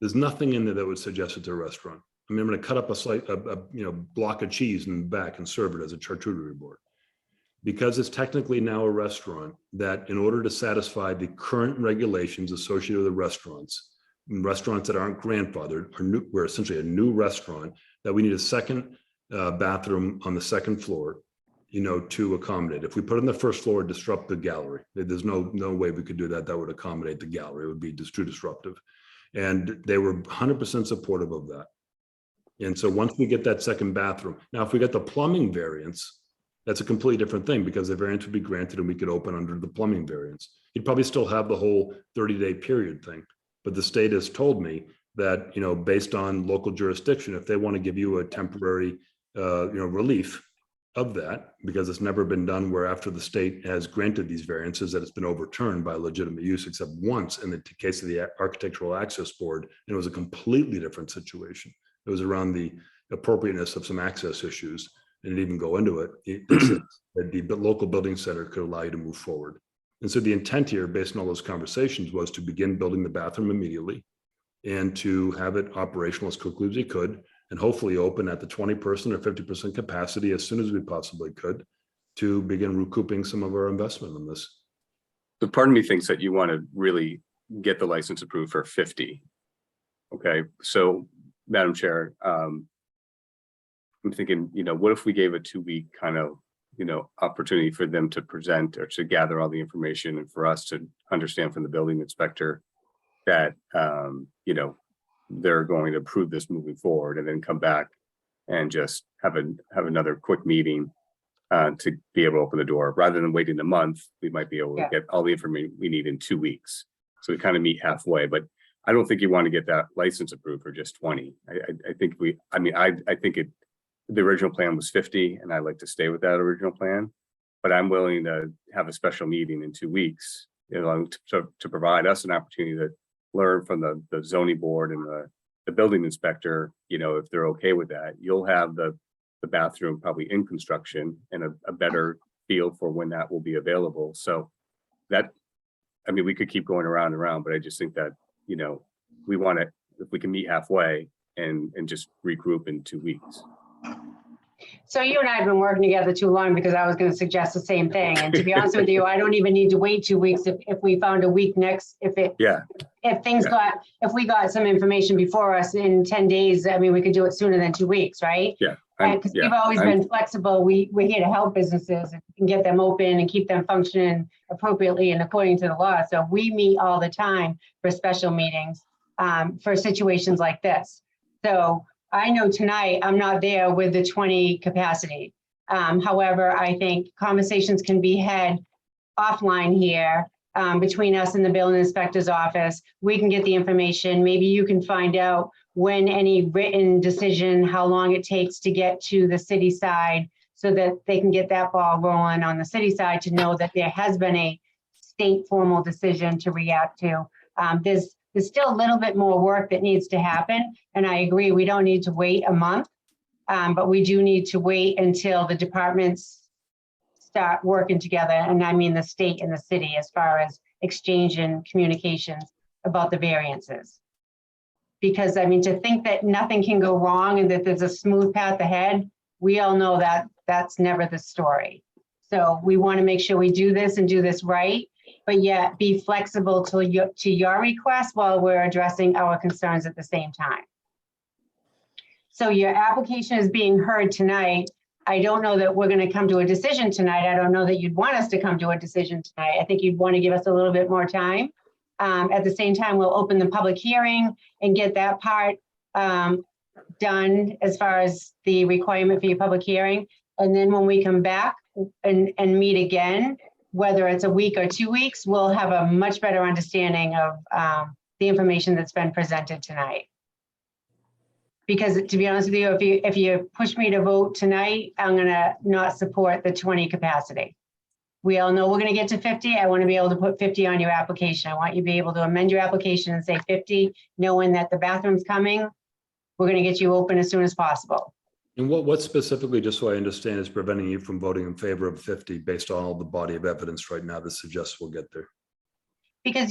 There's nothing in there that would suggest it's a restaurant. I mean, I'm going to cut up a block of cheese in the back and serve it as a charcuterie board. Because it's technically now a restaurant, that in order to satisfy the current regulations associated with the restaurants that aren't grandfathered, we're essentially a new restaurant, that we need a second bathroom on the second floor, to accommodate. If we put it on the first floor, disrupt the gallery. There's no way we could do that. That would accommodate the gallery. It would be too disruptive. And they were 100% supportive of that. And so once we get that second bathroom, now if we get the plumbing variance, that's a completely different thing, because the variance would be granted and we could open under the plumbing variance. You'd probably still have the whole 30-day period thing. But the state has told me that, based on local jurisdiction, if they want to give you a temporary relief of that, because it's never been done where after the state has granted these variances that it's been overturned by legitimate use, except once in the case of the Architectural Access Board, and it was a completely different situation. It was around the appropriateness of some access issues, and it didn't even go into it. They said that the local building center could allow you to move forward. And so the intent here, based on all those conversations, was to begin building the bathroom immediately and to have it operational as quickly as we could, and hopefully open at the 20% or 50% capacity as soon as we possibly could, to begin recouping some of our investment in this. So part of me thinks that you want to really get the license approved for 50. Okay, so Madam Chair, I'm thinking, what if we gave a 2-week kind of, opportunity for them to present or to gather all the information, and for us to understand from the building inspector that, they're going to approve this moving forward, and then come back and just have another quick meeting to be able to open the door, rather than waiting a month. We might be able to get all the information we need in 2 weeks. So we kind of meet halfway, but I don't think you want to get that license approved for just 20. I think I think the original plan was 50, and I'd like to stay with that original plan, but I'm willing to have a special meeting in 2 weeks, to provide us an opportunity to learn from the zoning board and the building inspector, if they're okay with that. You'll have the bathroom probably in construction and a better feel for when that will be available. So that, we could keep going around and around, but I just think that, we want to, if we can meet halfway and just regroup in 2 weeks. So you and I have been working together too long, because I was going to suggest the same thing. And to be honest with you, I don't even need to wait 2 weeks if we found a week next, if we got some information before us in 10 days, we could do it sooner than 2 weeks, right? Yeah. Because we've always been flexible. We're here to help businesses and get them open and keep them functioning appropriately and according to the law. So we meet all the time for special meetings for situations like this. So I know tonight I'm not there with the 20 capacity. However, I think conversations can be had offline here between us and the building inspector's office. We can get the information. Maybe you can find out when any written decision, how long it takes to get to the city side, so that they can get that ball rolling on the city side to know that there has been a state formal decision to react to. There's still a little bit more work that needs to happen. And I agree, we don't need to wait a month, but we do need to wait until the departments start working together. And I mean the state and the city, as far as exchange and communications about the variances. Because to think that nothing can go wrong and that there's a smooth path ahead, we all know that that's never the story. So we want to make sure we do this and do this right, but yet be flexible to your request while we're addressing our concerns at the same time. So your application is being heard tonight. I don't know that we're going to come to a decision tonight. I don't know that you'd want us to come to a decision tonight. I think you'd want to give us a little bit more time. At the same time, we'll open the public hearing and get that part done as far as the requirement for your public hearing. And then when we come back and meet again, whether it's a week or 2 weeks, we'll have a much better understanding of the information that's been presented tonight. Because to be honest with you, if you push me to vote tonight, I'm gonna not support the 20 capacity. We all know we're gonna get to 50. I wanna be able to put 50 on your application. I want you to be able to amend your application and say 50, knowing that the bathroom's coming. We're gonna get you open as soon as possible. And what specifically, just so I understand, is preventing you from voting in favor of 50 based on all the body of evidence right now that suggests we'll get there? Because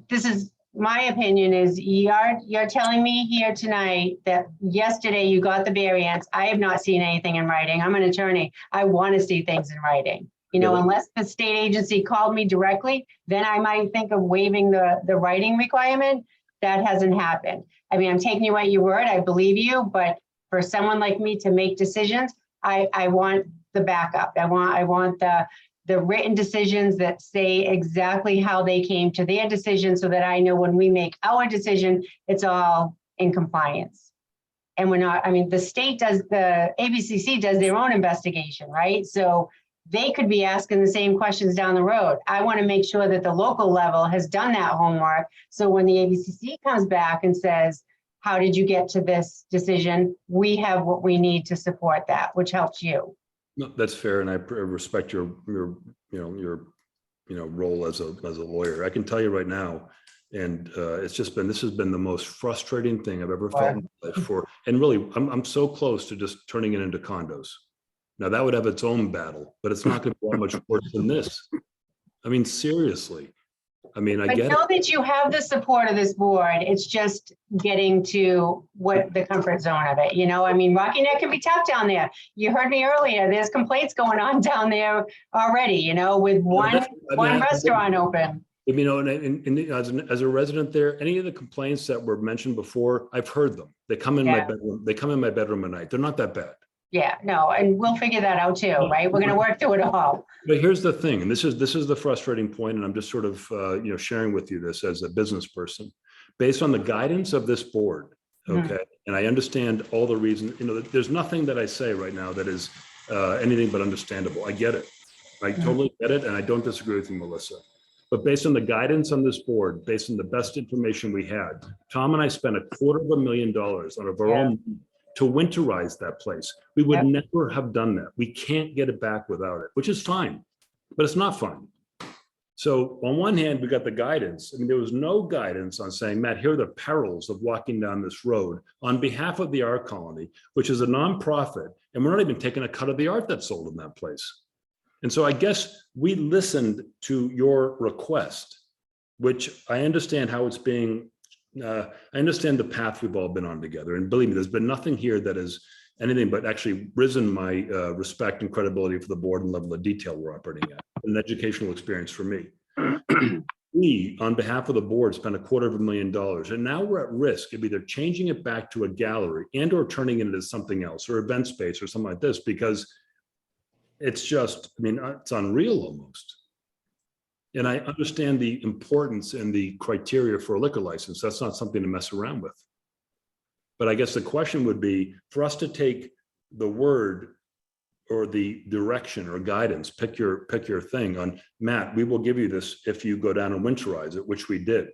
this is my opinion, is you're telling me here tonight that yesterday you got the variance. I have not seen anything in writing. I'm an attorney. I want to see things in writing. Unless the state agency called me directly, then I might think of waiving the writing requirement. That hasn't happened. I'm taking you at your word. I believe you, but for someone like me to make decisions, I want the backup. I want the written decisions that say exactly how they came to their decision, so that I know when we make our decision, it's all in compliance. And we're not, the state does, the ABCC does their own investigation, right? So they could be asking the same questions down the road. I want to make sure that the local level has done that homework. So when the ABCC comes back and says, how did you get to this decision? We have what we need to support that, which helps you. No, that's fair, and I respect your role as a lawyer. I can tell you right now, and this has been the most frustrating thing I've ever felt in my life and really, I'm so close to just turning it into condos. Now that would have its own battle, but it's not going to be that much worse than this. I mean, seriously. I mean, I But get know it. that you have the support of this board. It's just getting to what the comfort zone of it, you know? I mean, Rocky Neck can be tough down there. You heard me earlier, there's complaints going on down there already, you know, with one restaurant open. You know, and as a resident there, any of the complaints that were mentioned before, I've heard them. They come in my bedroom. They come in my bedroom at night. They're not that bad. Yeah, no, and we'll figure that out too, right? We're gonna work through it all. But here's the thing, and this is the frustrating point, and I'm just sort of sharing with you this as a business person, based on the guidance of this board. Okay, and I understand all the reasons. You know, there's nothing that I say right now that is anything but understandable. I get it. I totally get it, and I don't disagree with you, Melissa. But based on the guidance on this board, based on the best information we had, Tom and I spent $250,000 out of our own to winterize that place. We would never have done that. We can't get it back without it, which is fine, but it's not fine. So on one hand, we got the guidance. I mean, there was no guidance on saying, Matt, here are the perils of walking down this road on behalf of the Art Colony, which is a nonprofit, and we're not even taking a cut of the art that's sold in that place. And so I guess we listened to your request, which I understand how it's being, I understand the path we've all been on together. And believe me, there's been nothing here that is anything but actually risen my respect and credibility for the board and level of detail we're operating at, an educational experience for me. We, on behalf of the board, spent $250,000, and now we're at risk of either changing it back to a gallery and or turning it into something else or event space or something like this, because it's just, I mean, it's unreal almost. And I understand the importance and the criteria for a liquor license. That's not something to mess around with. But I guess the question would be for us to take the word or the direction or guidance, pick your thing on, Matt, we will give you this if you go down and winterize it, which we did.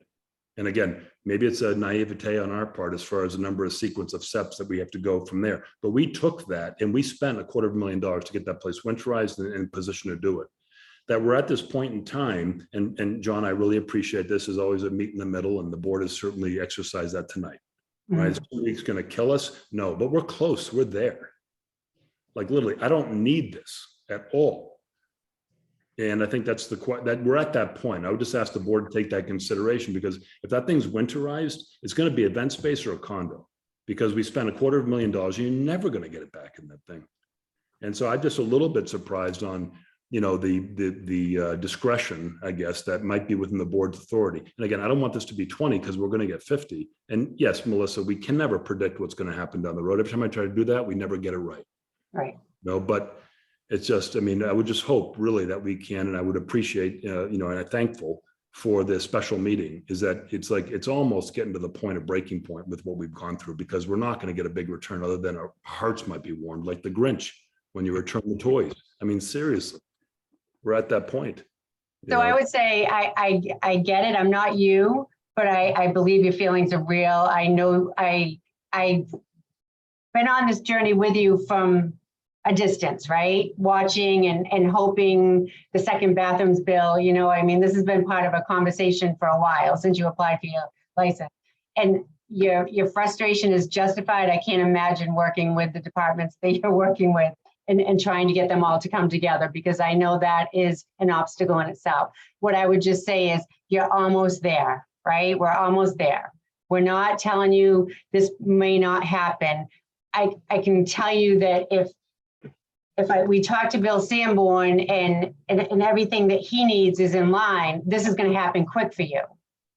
And again, maybe it's a naivete on our part as far as the number of sequence of steps that we have to go from there. But we took that and we spent $250,000 to get that place winterized and in position to do it. That we're at this point in time, and John, I really appreciate this, is always a meet in the middle, and the board has certainly exercised that tonight. Right? Is 2 weeks going to kill us? No, but we're close. We're there. Like literally, I don't need this at all. And I think that's that we're at that point. I would just ask the board to take that consideration, because if that thing's winterized, it's going to be event space or a condo, because we spent $250,000 and you're never going to get it back in that thing. And so I'm just a little bit surprised on, you know, the discretion, I guess, that might be within the board's authority. And again, I don't want this to be 20 because we're going to get 50. And yes, Melissa, we can never predict what's going to happen down the road. Every time I try to do that, we never get it right. Right. No, but it's just, I mean, I would just hope really that we can, and I would appreciate, you know, and I'm thankful for this special meeting, is that it's like, it's almost getting to the point of breaking point with what we've gone through, because we're not going to get a big return other than our hearts might be warmed, like the Grinch when you return the toys. I mean, seriously, we're at that point. So I would say, I get it. I'm not you, but I believe your feelings are real. I know I've been on this journey with you from a distance, right? Watching and hoping the second bathrooms bill, you know, I mean, this has been part of a conversation for a while since you applied for your license. And your frustration is justified. I can't imagine working with the departments that you're working with and trying to get them all to come together, because I know that is an obstacle in itself. What I would just say is you're almost there, right? We're almost there. We're not telling you this may not happen. I can tell you that if we talk to Bill Sanborn and everything that he needs is in line, this is going to happen quick for you.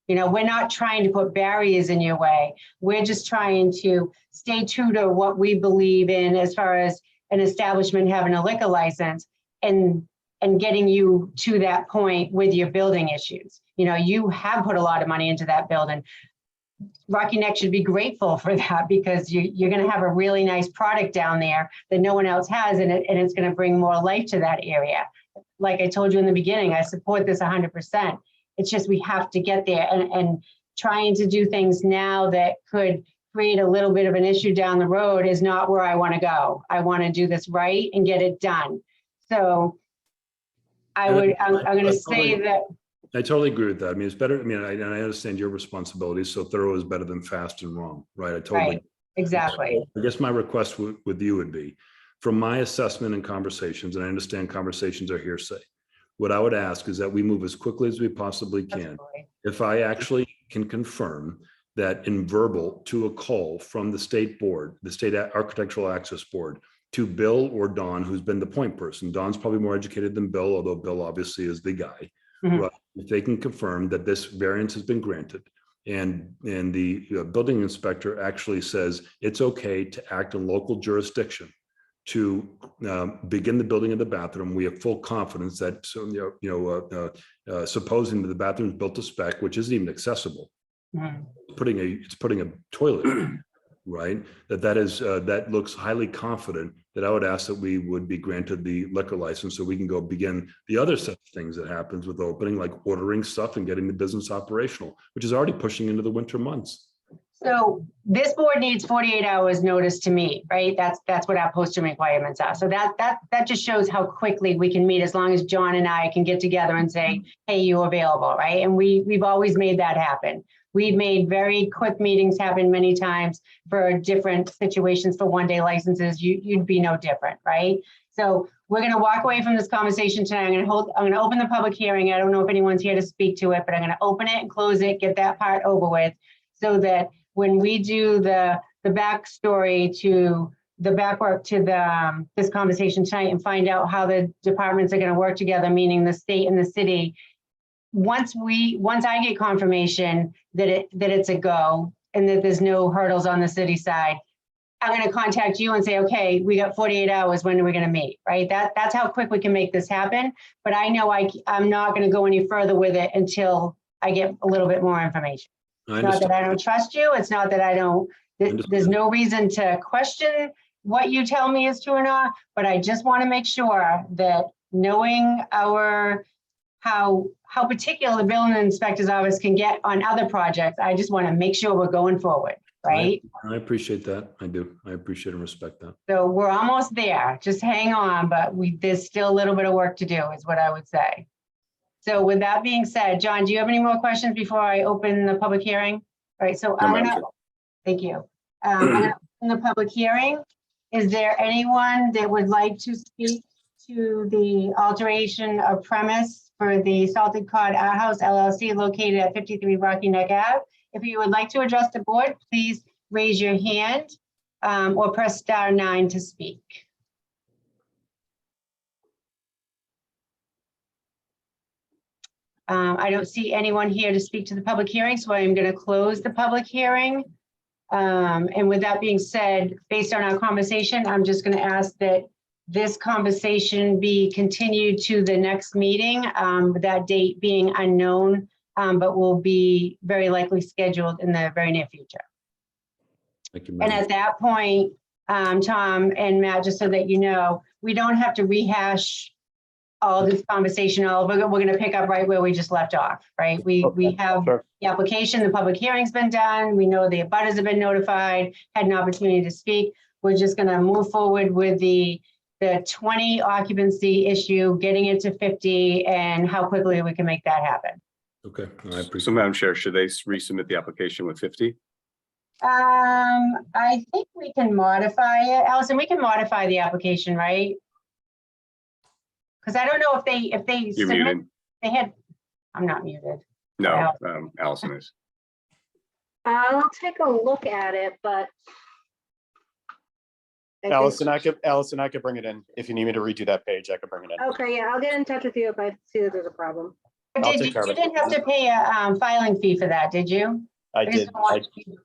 You know, we're not trying to put barriers in your way. We're just trying to stay true to what we believe in as far as an establishment having a liquor license and getting you to that point with your building issues. You know, you have put a lot of money into that building. Rocky Neck should be grateful for that, because you're going to have a really nice product down there that no one else has, and it's going to bring more life to that area. Like I told you in the beginning, I support this 100%. It's just we have to get there, and trying to do things now that could create a little bit of an issue down the road is not where I want to go. I want to do this right and get it done. So I'm going to say that. I totally agree with that. I mean, it's better, I mean, and I understand your responsibilities, so thorough is better than fast and wrong, right? I totally. Right, exactly. I guess my request with you would be, from my assessment and conversations, and I understand conversations are hearsay, what I would ask is that we move as quickly as we possibly can. Absolutely. If I actually can confirm that in verbal to a call from the state board, the State Architectural Access Board, to Bill or Don, who's been the point person. Don's probably more educated than Bill, although Bill obviously is the guy. Mhm. Right? If they can confirm that this variance has been granted, and the building inspector actually says it's okay to act in local jurisdiction to begin the building of the bathroom, we have full confidence that, so, supposing that the bathroom is built to spec, which isn't even accessible, Mhm. it's putting a toilet, right? That looks highly confident that I would ask that we would be granted the liquor license so we can go begin the other set of things that happens with opening, like ordering stuff and getting the business operational, which is already pushing into the winter months. So this board needs 48 hours notice to meet, right? That's what our posting requirements are. So that just shows how quickly we can meet, as long as John and I can get together and say, hey, you available, right? And we've always made that happen. We've made very quick meetings happen many times for different situations for one-day licenses. You'd be no different, right? So we're going to walk away from this conversation tonight. I'm going to open the public hearing. I don't know if anyone's here to speak to it, but I'm going to open it and close it, get that part over with, so that when we do the backstory to the backwork to this conversation tonight and find out how the departments are going to work together, meaning the state and the city, once I get confirmation that it's a go and that there's no hurdles on the city side, I'm going to contact you and say, okay, we got 48 hours. When are we going to meet? Right? That's how quick we can make this happen. But I know I'm not going to go any further with it until I get a little bit more information. I It's not that understand. I don't trust you. It's not that I don't, there's no reason to question what you tell me is true or not, but I just want to make sure that knowing how particular the building inspector's office can get on other projects, I just want to make sure we're going forward, right? I appreciate that. I do. I appreciate and respect that. So we're almost there. Just hang on, but there's still a little bit of work to do, is what I would say. So with that being said, John, do you have any more questions before I open the public hearing? All right, so thank you. I'm gonna open the public hearing. Is there anyone that would like to speak to the alteration of premise for the Salted Cod Art House LLC located at 53 Rocky Neck Ave? If you would like to address the board, please raise your hand or press *9 to speak. I don't see anyone here to speak to the public hearing, so I'm going to close the public hearing. And with that being said, based on our conversation, I'm just going to ask that this conversation be continued to the next meeting, with that date being unknown, but will be very likely scheduled in the very near future. Thank you. And at that point, Tom and Matt, just so that you know, we don't have to rehash all this conversation. We're going to pick up right where we just left off, right? We have Sure. the application, the public hearing's been done. We know the abutters have been notified, had an opportunity to speak. We're just going to move forward with the 20 occupancy issue, getting it to 50, and how quickly we can make that happen. Okay, I appreciate. So Madam Chair, should they resubmit the application with 50? I think we can modify it. Allison, we can modify the application, right? Because I don't know if they You're submit, muted. they had, I'm not muted. No, Allison is. I'll take a look at it, but. I think- Allison, I could bring it in. If you need me to redo that page, I could bring it in. Okay, yeah, I'll get in touch with you if I see that there's a problem. Or I'll Did take you, care of you it. didn't have to pay a filing fee for that, did you? I just did. don't want you-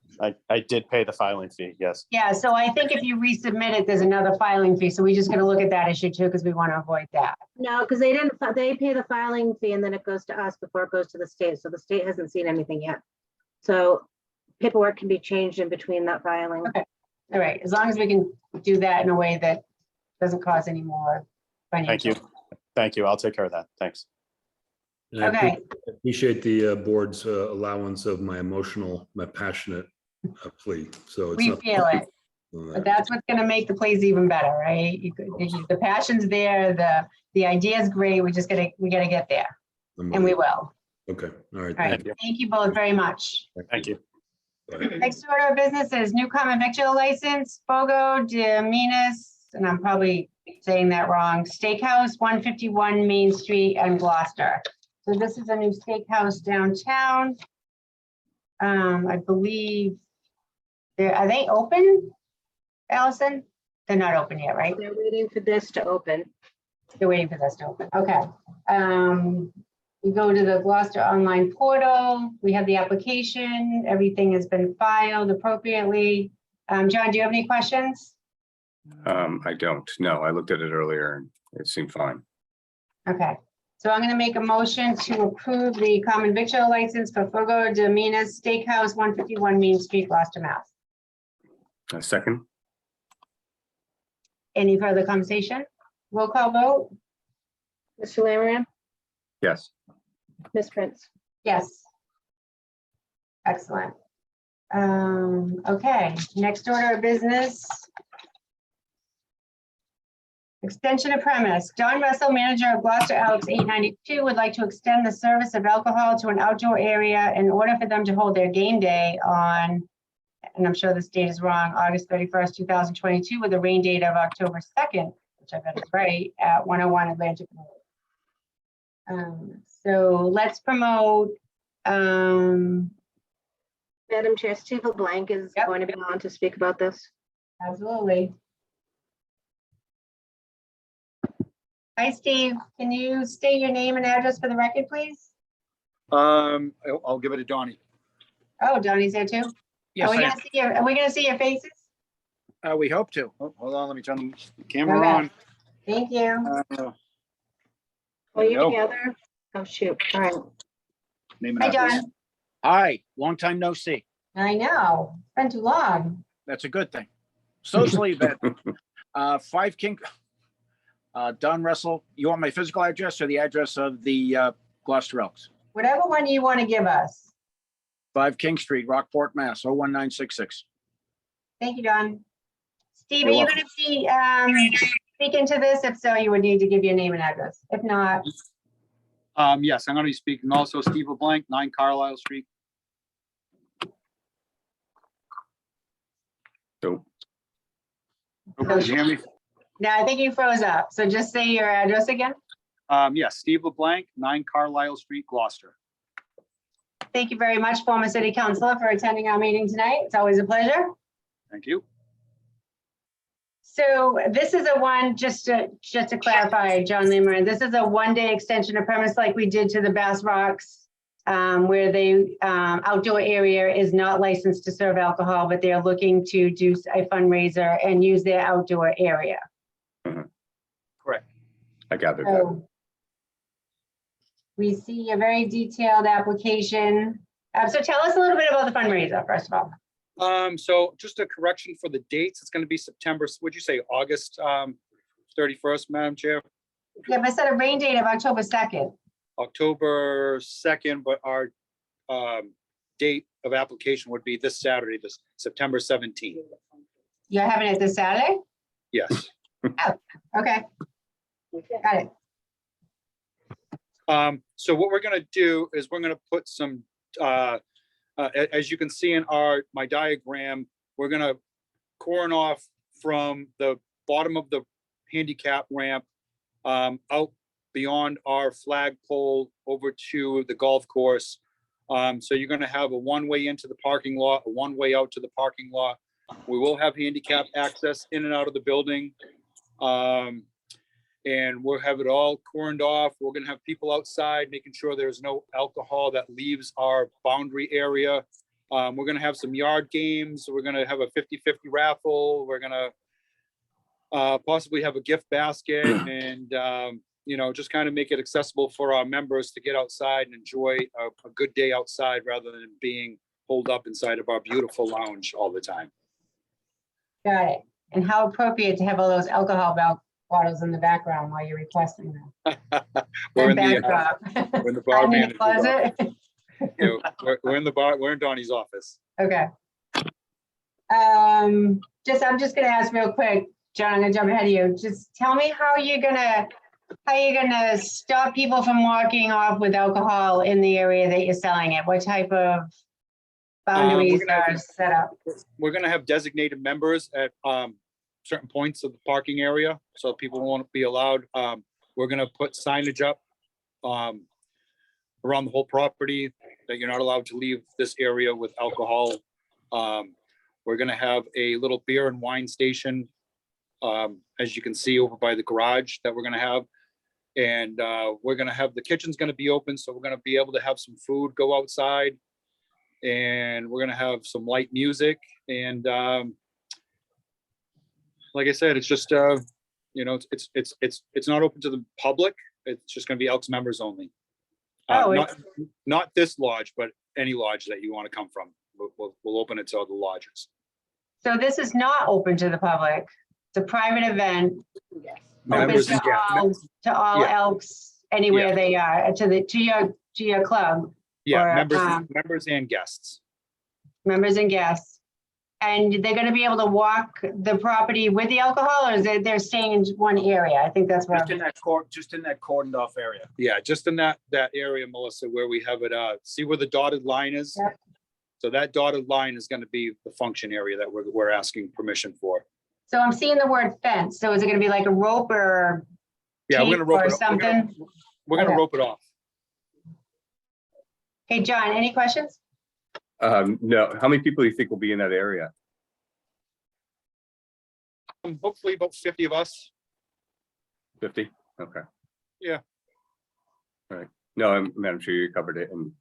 I did pay the filing fee. Yes. Yeah, so I think if you resubmit it, there's another filing fee. So we just gotta look at that issue too, because we want to avoid that. No, because they pay the filing fee and then it goes to us before it goes to the state. So the state hasn't seen anything yet. So paperwork can be changed in between that filing. Okay. All right, as long as we can do that in a way that doesn't cause any more Thank financial. you. Thank you. I'll take care of that. Thanks. And I Okay. appreciate the board's allowance of my passionate plea. So it's We not. feel it. But that's what's gonna make the plays even better, right? The passion's there, the idea's great, we gotta get there, and we will. Okay, all right. All right, Thank you. thank you both very much. Thank you. Bye. Next order of business is new common victual license, Fogo de Minas, and I'm probably saying that wrong, Steakhouse, 151 Main Street in Gloucester. So this is a new steakhouse downtown. I believe, are they open, Allison? They're not open yet, right? They're waiting for this to open. They're waiting for this to open. Okay. You go to the Gloucester online portal. We have the application. Everything has been filed appropriately. John, do you have any questions? I don't. No, I looked at it earlier and it seemed fine. Okay. So I'm going to make a motion to approve the common victual license for Fogo de Minas Steakhouse, 151 Main Street, Gloucester, Mass. A second? Any further conversation? Roll call vote? Mr. Lammery, Yes. Ms. Prince. Yes. Excellent. Okay, next order of business. Extension of premise. Don Russell, manager of Gloucester Elks 892, would like to extend the service of alcohol to an outdoor area in order for them to hold their game day on, and I'm sure this date is wrong, August 31st, 2022, with a rain date of October 2nd, which I bet is right, at 101 Atlantic Road. So let's promote, Madam Chair, Steve LeBlanc is Yep. going to be on to speak about this. absolutely. Hi, Steve. Can you state your name and address for the record, please? I'll give it to Donnie. Oh, Donnie's there too? Yes, Are we gonna see your, are we gonna see your faces? we hope to. Oh, hold on, let me turn the camera Okay. on. Thank you. Are you There we go. together? Oh, shoot. All right. Name and Hi, address. Don. Hi, long time no see. I know, it's been too long. That's a good thing. Socially, that 5 King, Don Russell, you want my physical address or the address of the Gloucester Elks? Whatever one you want to give us. 5 King Street, Rockport, Mass. 01966. Thank you, Don. Steve, are You're you welcome. gonna be speaking to this? If so, you would need to give your name and address. If not, Yes, I'm going to be speaking also. Steve LeBlanc, 9 Carlisle Street. So, Okay, you hear me? no, I think you froze up. So just say your address again. Yes, Steve LeBlanc, 9 Carlisle Street, Gloucester. Thank you very much, former city councilor, for attending our meeting tonight. It's always a pleasure. Thank you. So this is a one, just to clarify, John Lehmer, this is a one-day extension of premise like we did to the Bass Rocks, where they outdoor area is not licensed to serve alcohol, but they're looking to do a fundraiser and use their outdoor area. Correct. I gathered that. So we see a very detailed application. So tell us a little bit about the fundraiser, first of all. So just a correction for the dates. It's going to be September, would you say August 31st, Madam Chair? Yeah, but I said a rain date of October 2nd. October 2nd, but our date of application would be this Saturday, this September 17th. You're having it this Saturday? Yes. Okay, got it. So what we're gonna do is we're gonna put some, as you can see in my diagram, we're gonna corn off from the bottom of the handicap ramp out beyond our flagpole over to the golf course. So you're gonna have a one-way into the parking lot, a one-way out to the parking lot. We will have handicap access in and out of the building. And we'll have it all corned off. We're gonna have people outside, making sure there's no alcohol that leaves our boundary area. We're gonna have some yard games. We're gonna have a 50-50 raffle. We're gonna possibly have a gift basket and, you know, just kind of make it accessible for our members to get outside and enjoy a good day outside rather than being holed up inside of our beautiful lounge all the time. Got it. And how appropriate to have all those alcohol bottles in the background while you're requesting them. We're in And the, backdrop. we're in the bar Hiding in the manager's office. closet. You know, we're in the bar, we're in Donnie's office. Okay. I'm just gonna ask real quick, John, I'm gonna jump ahead of you. Just tell me how you're gonna stop people from walking off with alcohol in the area that you're selling it? What type of boundaries gonna- are set up? We're gonna have designated members at certain points of the parking area, so people won't be allowed. We're gonna put signage up around the whole property that you're not allowed to leave this area with alcohol. We're gonna have a little beer and wine station, as you can see over by the garage that we're gonna have. And we're gonna have, the kitchen's gonna be open, so we're gonna be able to have some food go outside. And we're gonna have some light music and like I said, it's just it's not open to the public. It's just gonna be Elks members only. Oh, Not this lodge, but any lodge that you want to come from. We'll open it to other lodges. So this is not open to the public. It's a private event. Open Members to and guests. all Yeah. Elks, anywhere Yeah. they are, to your club, Yeah, or, members and guests. members and guests. And they're gonna be able to walk the property with the alcohol, or is they're staying in one area? I think that's where. Just in that cordoned off area. Yeah, just in that area, Melissa, where we have it, see where the dotted line is? Yep. So that dotted line is gonna be the function area that we're asking permission for. So I'm seeing the word fence. So is it gonna be like a rope or Yeah, we're tape gonna rope or it. something? We're gonna Okay. rope it off. Hey, John, any questions? No, how many people do you think will be in that area? Hopefully about 50 of us. 50? Okay. Yeah. All right. No, I'm sure you covered it, and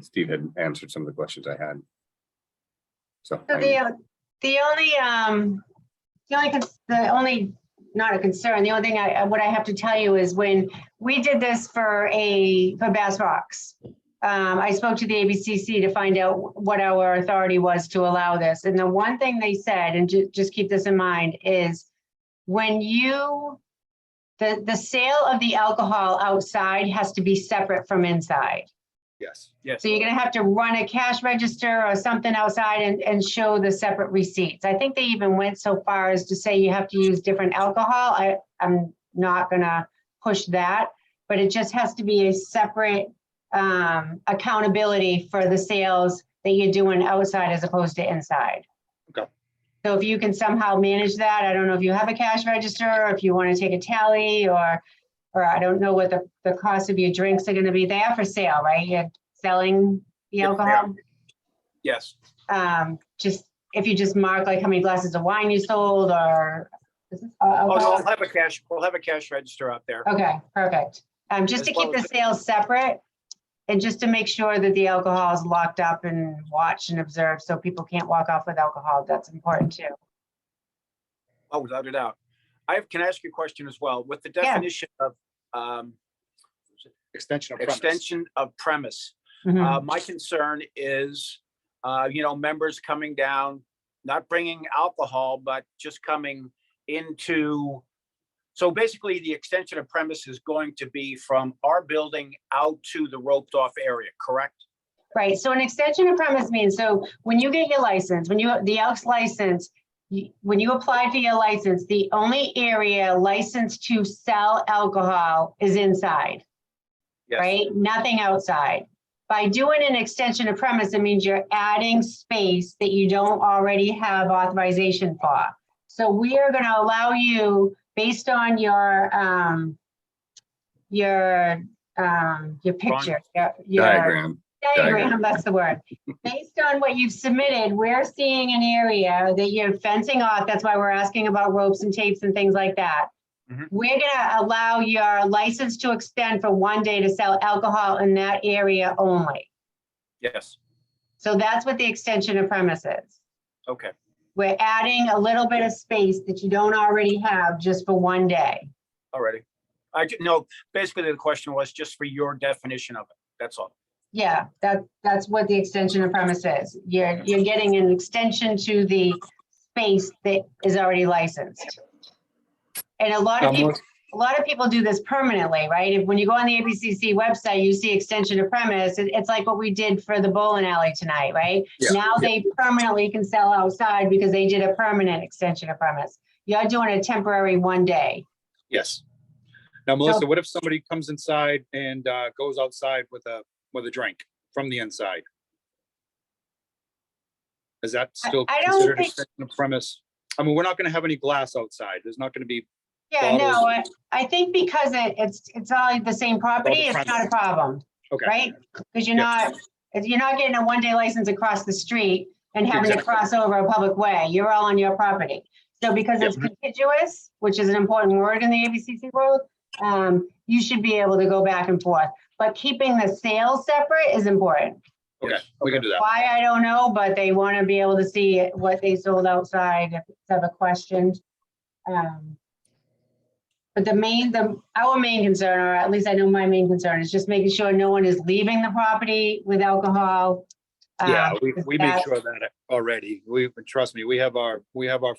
Steve had answered some of the questions I had. So, So the only, not a concern, the only thing what I have to tell you is when we did this for Bass Rocks, I spoke to the ABCC to find out what our authority was to allow this. And the one thing they said, and just keep this in mind, is when the sale of the alcohol outside has to be separate from inside. Yes. Yes. So you're gonna have to run a cash register or something outside and show the separate receipts. I think they even went so far as to say you have to use different alcohol. I'm not gonna push that, but it just has to be a separate accountability for the sales that you're doing outside as opposed to inside. Okay. So if you can somehow manage that, I don't know if you have a cash register, or if you want to take a tally, or I don't know what the cost of your drinks are going to be. They are for sale, right? You're selling the Yeah, alcohol. Yes. Just if you just mark like how many glasses of wine you sold, or is this Oh, no, alcohol? we'll have a cash register out there. Okay, perfect. Just As to well keep the as- sales separate, and just to make sure that the alcohol is locked up and watched and observed, so people can't walk off with alcohol. That's important too. Oh, without a doubt. Can I ask you a question as well? With the Yeah. definition of Extension of premise. extension of premise, Mhm. my concern is, members coming down, not bringing alcohol, but just coming into. So basically, the extension of premise is going to be from our building out to the roped off area, correct? Right, so an extension of premise means, so when you get your license, the Elks license, when you apply for your license, the only area licensed to sell alcohol is inside, Yes. right? Nothing outside. By doing an extension of premise, it means you're adding space that you don't already have authorization for. So we are gonna allow you, based on your picture, your diagram, that's the word. Based on what you've submitted, we're seeing an area that you're fencing off. That's why we're asking about ropes and tapes and things like that. Mhm. We're gonna allow your license to extend for one day to sell alcohol in that area only. Yes. So that's what the extension of premise is. Okay. We're adding a little bit of space that you don't already have just for one day. Alrighty. No, basically the question was just for your definition of it. That's all. Yeah, that's what the extension of premise is. You're getting an extension to the space that is already licensed. And a lot of people, a lot of people do this permanently, right? If, when you go on the ABCC website, you see extension of premise, it's like what we did for the bowling alley tonight, right? Yeah, Now they permanently can sell outside because they did a permanent extension of premise. You're doing a temporary 1 day. Yes. Now, Melissa, what if somebody comes inside and goes outside with a drink from the inside? Is that still I don't considered think- extension of premise? I mean, we're not gonna have any glass outside. There's not gonna be, Yeah, no, bottles. I think because it's all the same property, it's not a problem, okay, right? Because Yeah. you're not getting a 1 day license across the street and having to Exactly. cross over a public way. You're all on your property. So because it's contiguous, which is an important word in the ABCC world, you should be able to go back and forth. But keeping the sales separate is important. okay, we can do that. Why, I don't know, but they want to be able to see what they sold outside if it's ever questioned. But our main concern, or at least I know my main concern, is just making sure no one is leaving the property with alcohol. Yeah, we make that- sure that already. Trust me, we have our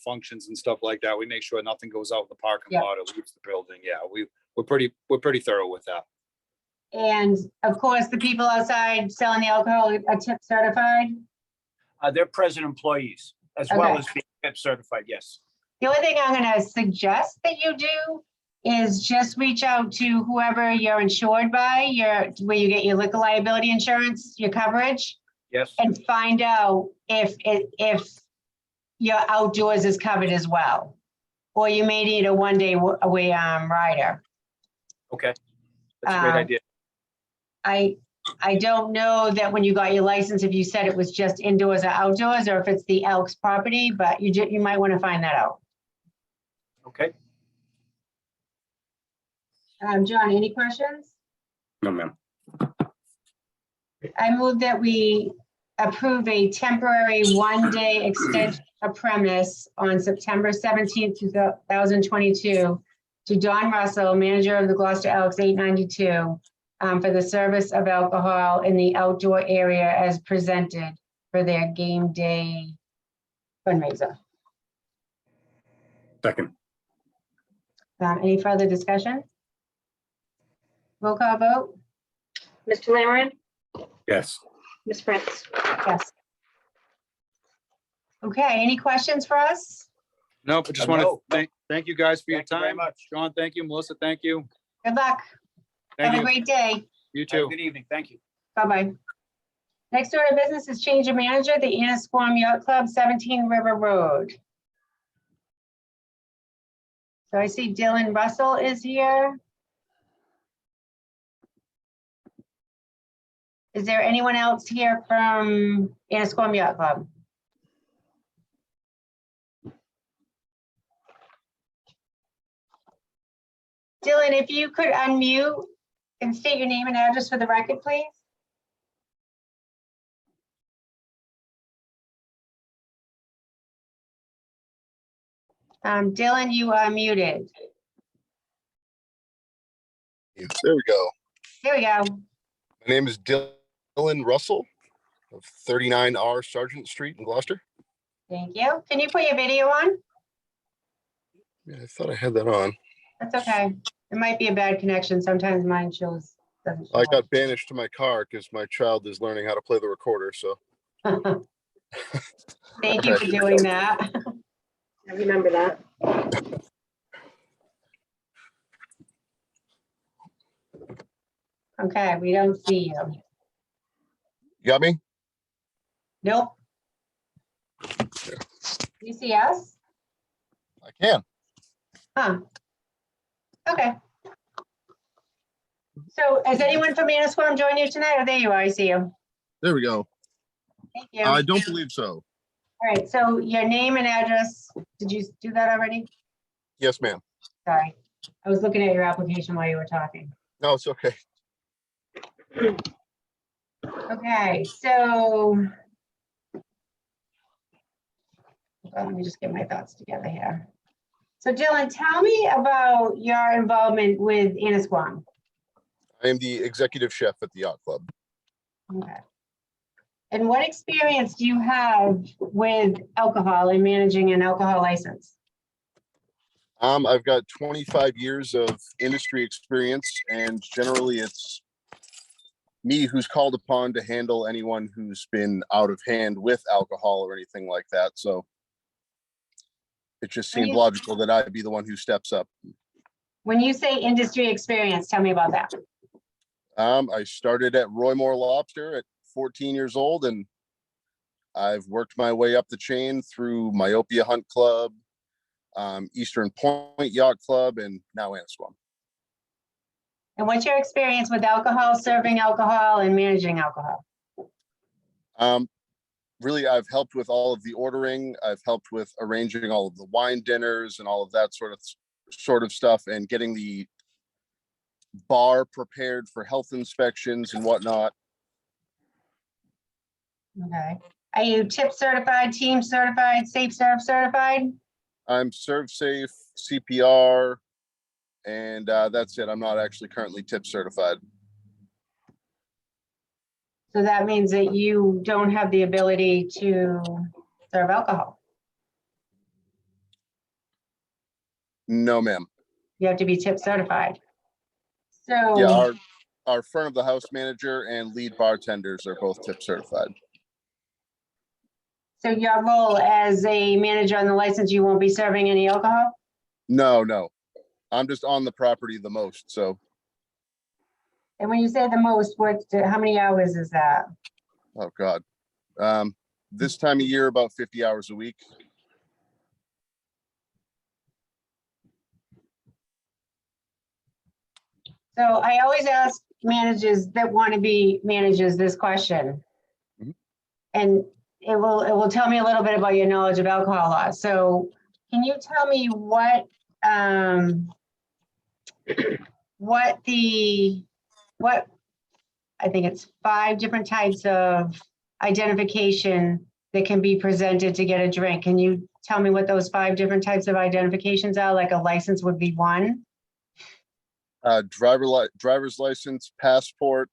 functions and stuff like that. We make sure nothing goes out in the parking Yeah. lot or leaves the building. Yeah, we're pretty thorough with that. And of course, the people outside selling the alcohol are tip certified. They're present employees as well Okay. as being tip certified, yes. The only thing I'm gonna suggest that you do is just reach out to whoever you're insured by, where you get your liquor liability insurance, your coverage, Yes, and find out if your outdoors is covered as well. Or you may need a 1 day away rider. okay. That's a great Um, idea. I don't know that when you got your license, if you said it was just indoors or outdoors, or if it's the Elks property, but you might want to find that out. Okay. John, any questions? No, ma'am. I move that we approve a temporary 1 day extension of premise on September 17th, 2022 to Don Russell, manager of the Gloucester Elks 892, for the service of alcohol in the outdoor area as presented for their game day fundraiser. Second, Any further discussion? Roll call vote? Mr. Laren, yes. Ms. Prince. Yes. Okay, any questions for us? No, but just want No. to thank you guys for your Thank you very time. much. John, thank you. Melissa, thank you. Good luck. Thank Have a you. great day. You Have a too. good evening. Thank you. Bye-bye. Next order of business is change of manager, the Ennisquam Yacht Club, 17 River Road. So I see Dylan Russell is here. Is there anyone else here from Ennisquam Yacht Club? Dylan, if you could unmute and state your name and address for the record, please. Dylan, you are muted. There we go. There we go. My name is Dylan Russell of 39R Sargent Street in Gloucester. Thank you. Can you put your video on? Yeah, I thought I had that on. That's okay. It might be a bad connection. Sometimes mine shows. Doesn't show I got banished to my car because my child is learning how to play the recorder. So up. Thank you for doing that. I remember that. Okay, we don't see you. you got me? Nope. You see us? I can. Huh. Okay. So is anyone from Ennisquam joining you tonight? Oh, there you are. I see you. There we go. Thank you. I don't believe so. All right, so your name and address, did you do that already? Yes, ma'am. Sorry. I was looking at your application while you were talking. No, it's okay. Okay, so let me just get my thoughts together here. So Dylan, tell me about your involvement with Ennisquam. I am the executive chef at the yacht club. Okay. And what experience do you have with alcohol and managing an alcohol license? I've got 25 years of industry experience, and generally it's me who's called upon to handle anyone who's been out of hand with alcohol or anything like that. So it just seemed logical that I'd be the one who steps up. When you say industry experience, tell me about that. I started at Roymore Lobster at 14 years old, and I've worked my way up the chain through Myopia Hunt Club, Eastern Point Yacht Club, and now Anasquam. And what's your experience with alcohol, serving alcohol, and managing alcohol? Really, I've helped with all of the ordering. I've helped with arranging all of the wine dinners and all of that sort of stuff, and getting the bar prepared for health inspections and whatnot. Okay. Are you tip certified, team certified, safe serve certified? I'm Serve Safe, CPR, and that's it. I'm not actually currently tip certified. So that means that you don't have the ability to serve alcohol. No, ma'am. You have to be tip certified. Yeah, So, our front of the house manager and lead bartenders are both tip certified. so your role as a manager on the license, you won't be serving any alcohol? No. I'm just on the property the most, so. And when you say the most, how many hours is that? Oh, God. This time of year, about 50 hours a week. So I always ask managers that want to be managers this question. Mhm. And it will tell me a little bit about your knowledge of alcohol law. So can you tell me what I think it's 5 different types of identification that can be presented to get a drink. Can you tell me what those 5 different types of identifications are? Like a license would be one. Driver's license, passport.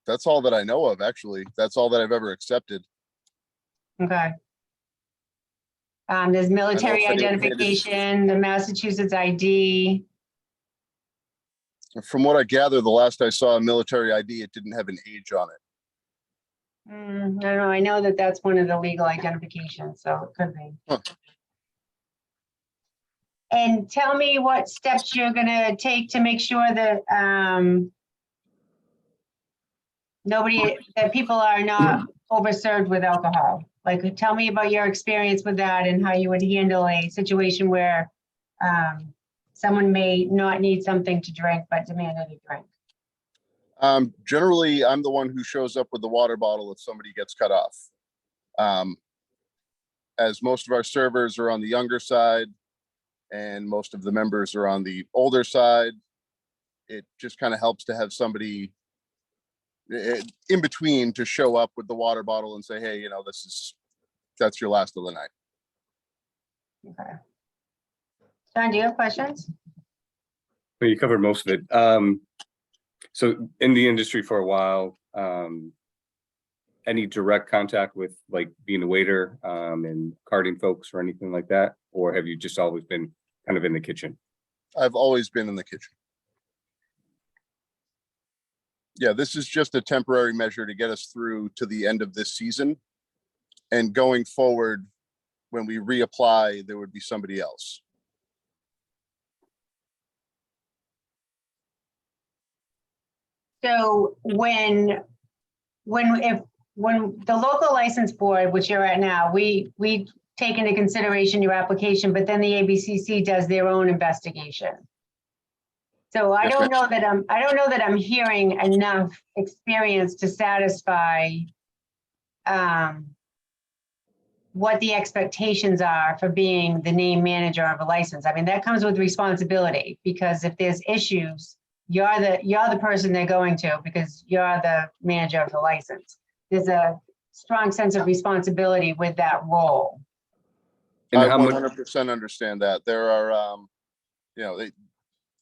That's all that I know of, actually. That's all that I've ever accepted. Okay. There's military if it is- identification, the Massachusetts ID. From what I gather, the last I saw a military ID, it didn't have an age on it. I don't know. I know that that's one of the legal identifications, so it could be. Huh. And tell me what steps you're gonna take to make sure that that people are not overserved with alcohol. Like, tell me about your experience with that and how you would handle a situation where someone may not need something to drink but demanded a drink. Generally, I'm the one who shows up with the water bottle if somebody gets cut off. As most of our servers are on the younger side and most of the members are on the older side, it just kind of helps to have somebody in between to show up with the water bottle and say, hey, that's your last of the night. Okay. John, do you have questions? Well, you covered most of it. So in the industry for a while, any direct contact with like being a waiter and carding folks or anything like that? Or have you just always been kind of in the kitchen? I've always been in the kitchen. Yeah, this is just a temporary measure to get us through to the end of this season. And going forward, when we reapply, there would be somebody else. So when the local license board, which you're at now, we take into consideration your application, but then the ABCC does their own investigation. So I Yes, don't know that I'm hearing enough experience to satisfy what the expectations are for being the name manager of a license. I mean, that comes with responsibility, because if there's issues, you're the person they're going to, because you're the manager of the license. There's a strong sense of responsibility with that role. And I how much? 100% understand that. There are,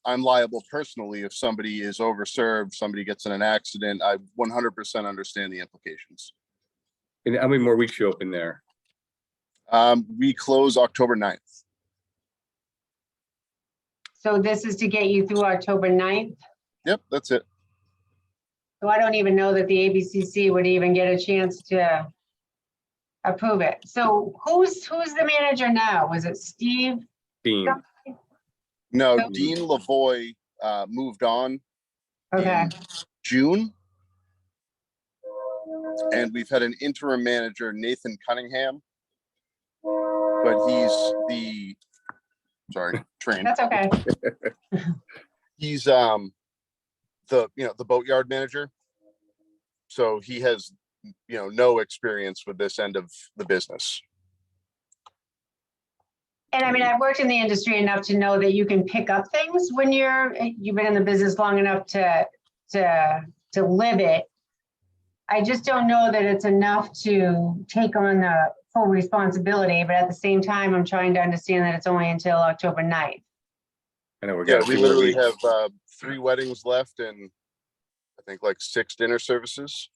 I'm liable personally if somebody is overserved, somebody gets in an accident. I 100% understand the implications. And how many more weeks you open there? We close October 9th. So this is to get you through October 9th. Yep, that's it. So I don't even know that the ABCC would even get a chance to approve it. So who's the manager now? Was it Steve? Dean, No, So- Dean Lavoy moved on Okay, in June. And we've had an interim manager, Nathan Cunningham. But he's the, sorry, train. that's okay. He's the boatyard manager. So he has, no experience with this end of the business. And I mean, I've worked in the industry enough to know that you can pick up things when you've been in the business long enough to live it. I just don't know that it's enough to take on the full responsibility, but at the same time, I'm trying to understand that it's only until October 9th. I know we're Yeah, getting we few more literally weeks. have 3 weddings left and I think like 6 dinner services.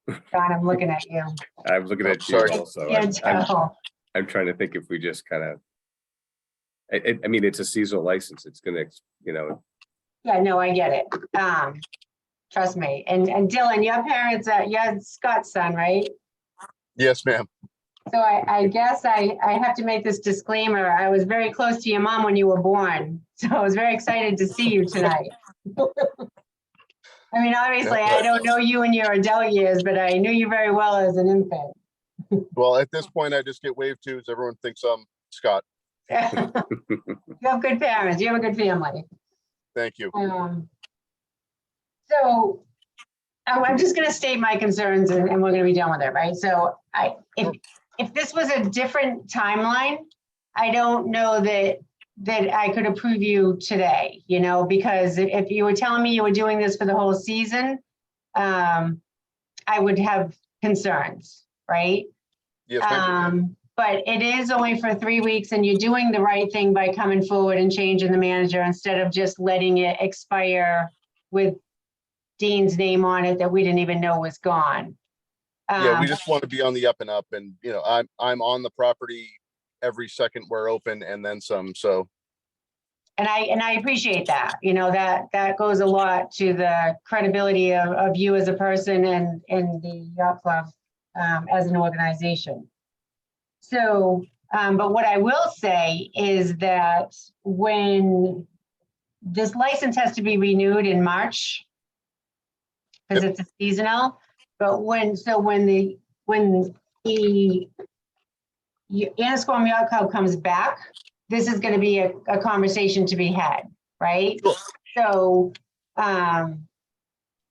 Don, I'm looking at you. I'm looking Oh, at you sorry. also. Can't tell. I'm trying to think if we just kind of, I mean, it's a seasonal license. It's gonna, Yeah, no, I get it. Trust me. And Dylan, your parents, you're Scott's son, right? Yes, ma'am. So I guess I have to make this disclaimer. I was very close to your mom when you were born, so I was very excited to see you tonight. I mean, obviously, I don't know you in your adult years, but I knew you very well as an infant. Well, at this point, I just get waved to as everyone thinks I'm Scott. You have good parents. You have a good family. Thank you. So I'm just going to state my concerns and we're going to be done with it, right? So if this was a different timeline, I don't know that I could approve you today, because if you were telling me you were doing this for the whole season, I would have concerns, right? Yes, ma'am. But it is only for 3 weeks and you're doing the right thing by coming forward and changing the manager instead of just letting it expire with Dean's name on it that we didn't even know was gone. Yeah, we just want to be on the up and up and, I'm on the property every second we're open and then some, so. And I appreciate that, that goes a lot to the credibility of you as a person and the yacht club as an organization. So, but what I will say is that when this license has to be renewed in March, because it's a seasonal, but when the Annisquam Yacht Club comes back, this is going to be a conversation to be had, right? Sure. So, and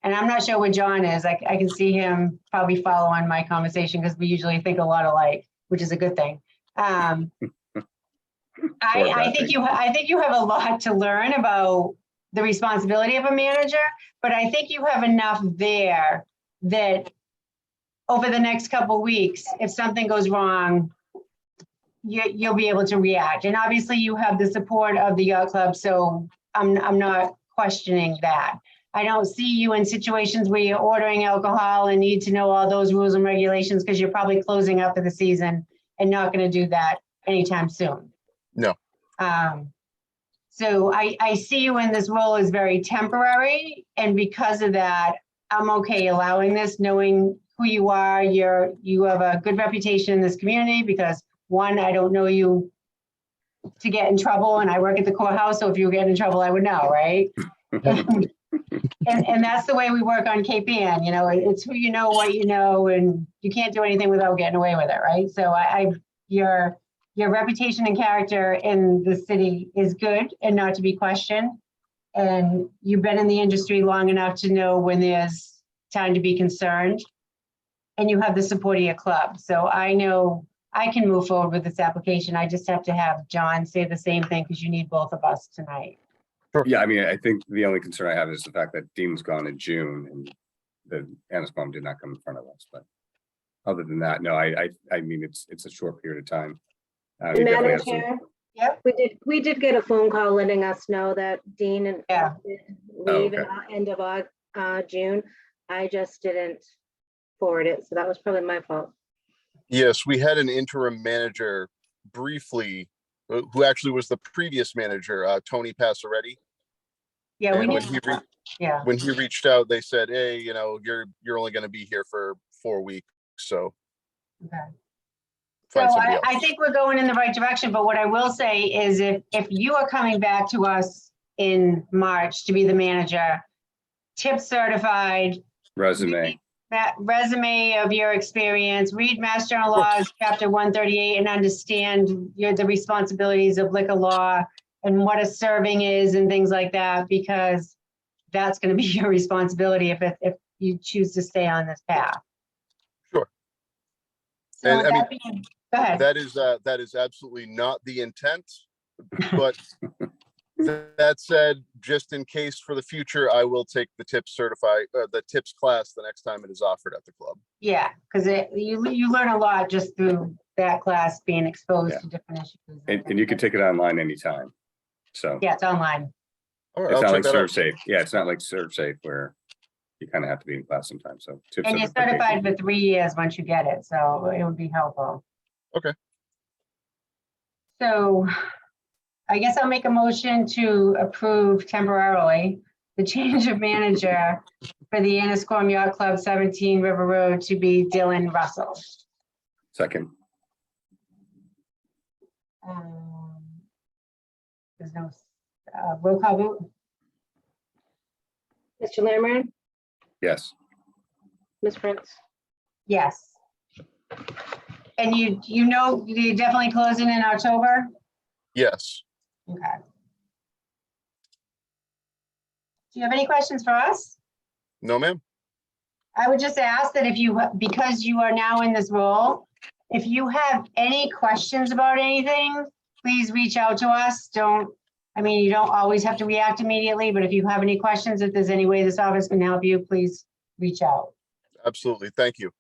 I'm not sure where John is. I can see him probably follow on my conversation because we usually think a lot alike, which is a good thing. I think you have a lot to learn about the responsibility of a manager, but I think you have enough there that over the next couple of weeks, if something goes wrong, you'll be able to react. And obviously you have the support of the yacht club, so I'm not questioning that. I don't see you in situations where you're ordering alcohol and need to know all those rules and regulations because you're probably closing up for the season and not going to do that anytime soon. No. So I see you in this role as very temporary, and because of that, I'm okay allowing this, knowing who you are. You have a good reputation in this community because, one, I don't know you to get in trouble, and I work at the courthouse, so if you get in trouble, I would know, right? And that's the way we work on Cape Ann, it's who you know, what you know, and you can't do anything without getting away with it, right? So your reputation and character in the city is good and not to be questioned. And you've been in the industry long enough to know when there's time to be concerned. And you have the support of your club. So I know I can move forward with this application. I just have to have John say the same thing because you need both of us tonight. Yeah, I mean, I think the only concern I have is the fact that Dean was gone in June and the Annisquam did not come in front of us, but other than that, no, I mean, it's a short period of time. You definitely Madam have some- Chair, Yep. we did get a phone call letting us know that Dean and Yeah. leave okay. at the end of June. I just didn't forward it, so that was probably my fault. Yes, we had an interim manager briefly, who actually was the previous manager, Tony Passaretti. Yeah, we And need, yeah, when he reached out, they said, hey, you're only gonna be here for 4 weeks, so. okay. So Find somebody I else. think we're going in the right direction, but what I will say is if you are coming back to us in March to be the manager, tip certified, Resume. that resume of your experience, read Mass General Laws, Chapter 138, and understand the responsibilities of liquor law and what a serving is and things like that, because that's going to be your responsibility if you choose to stay on this path. Sure. So And I mean, that being, go ahead. that is absolutely not the intent, but that said, just in case for the future, I will take the tips class the next time it is offered at the club. Yeah, because you learn a lot just through that class, being exposed Yeah. to different issues. And you can take it online anytime. So Yeah, it's online. All right, it's I'll not check like that out. ServSafe. Yeah, it's not like ServSafe where you kind of have to be in class sometimes. So tips And you're certification. certified for 3 years once you get it, so it would be helpful. Okay. So I guess I'll make a motion to approve temporarily the change of manager for the Annisquam Yacht Club 17 River Road to be Dylan Russell. Second. There's no roll call vote? Mr. Lammery, Yes. Ms. Prince, Yes. And you're definitely closing in October? Yes. Okay. Do you have any questions for us? No, ma'am. I would just ask that because you are now in this role, if you have any questions about anything, please reach out to us. You don't always have to react immediately, but if you have any questions, if there's any way this office can help you, please reach out. Absolutely. Thank you.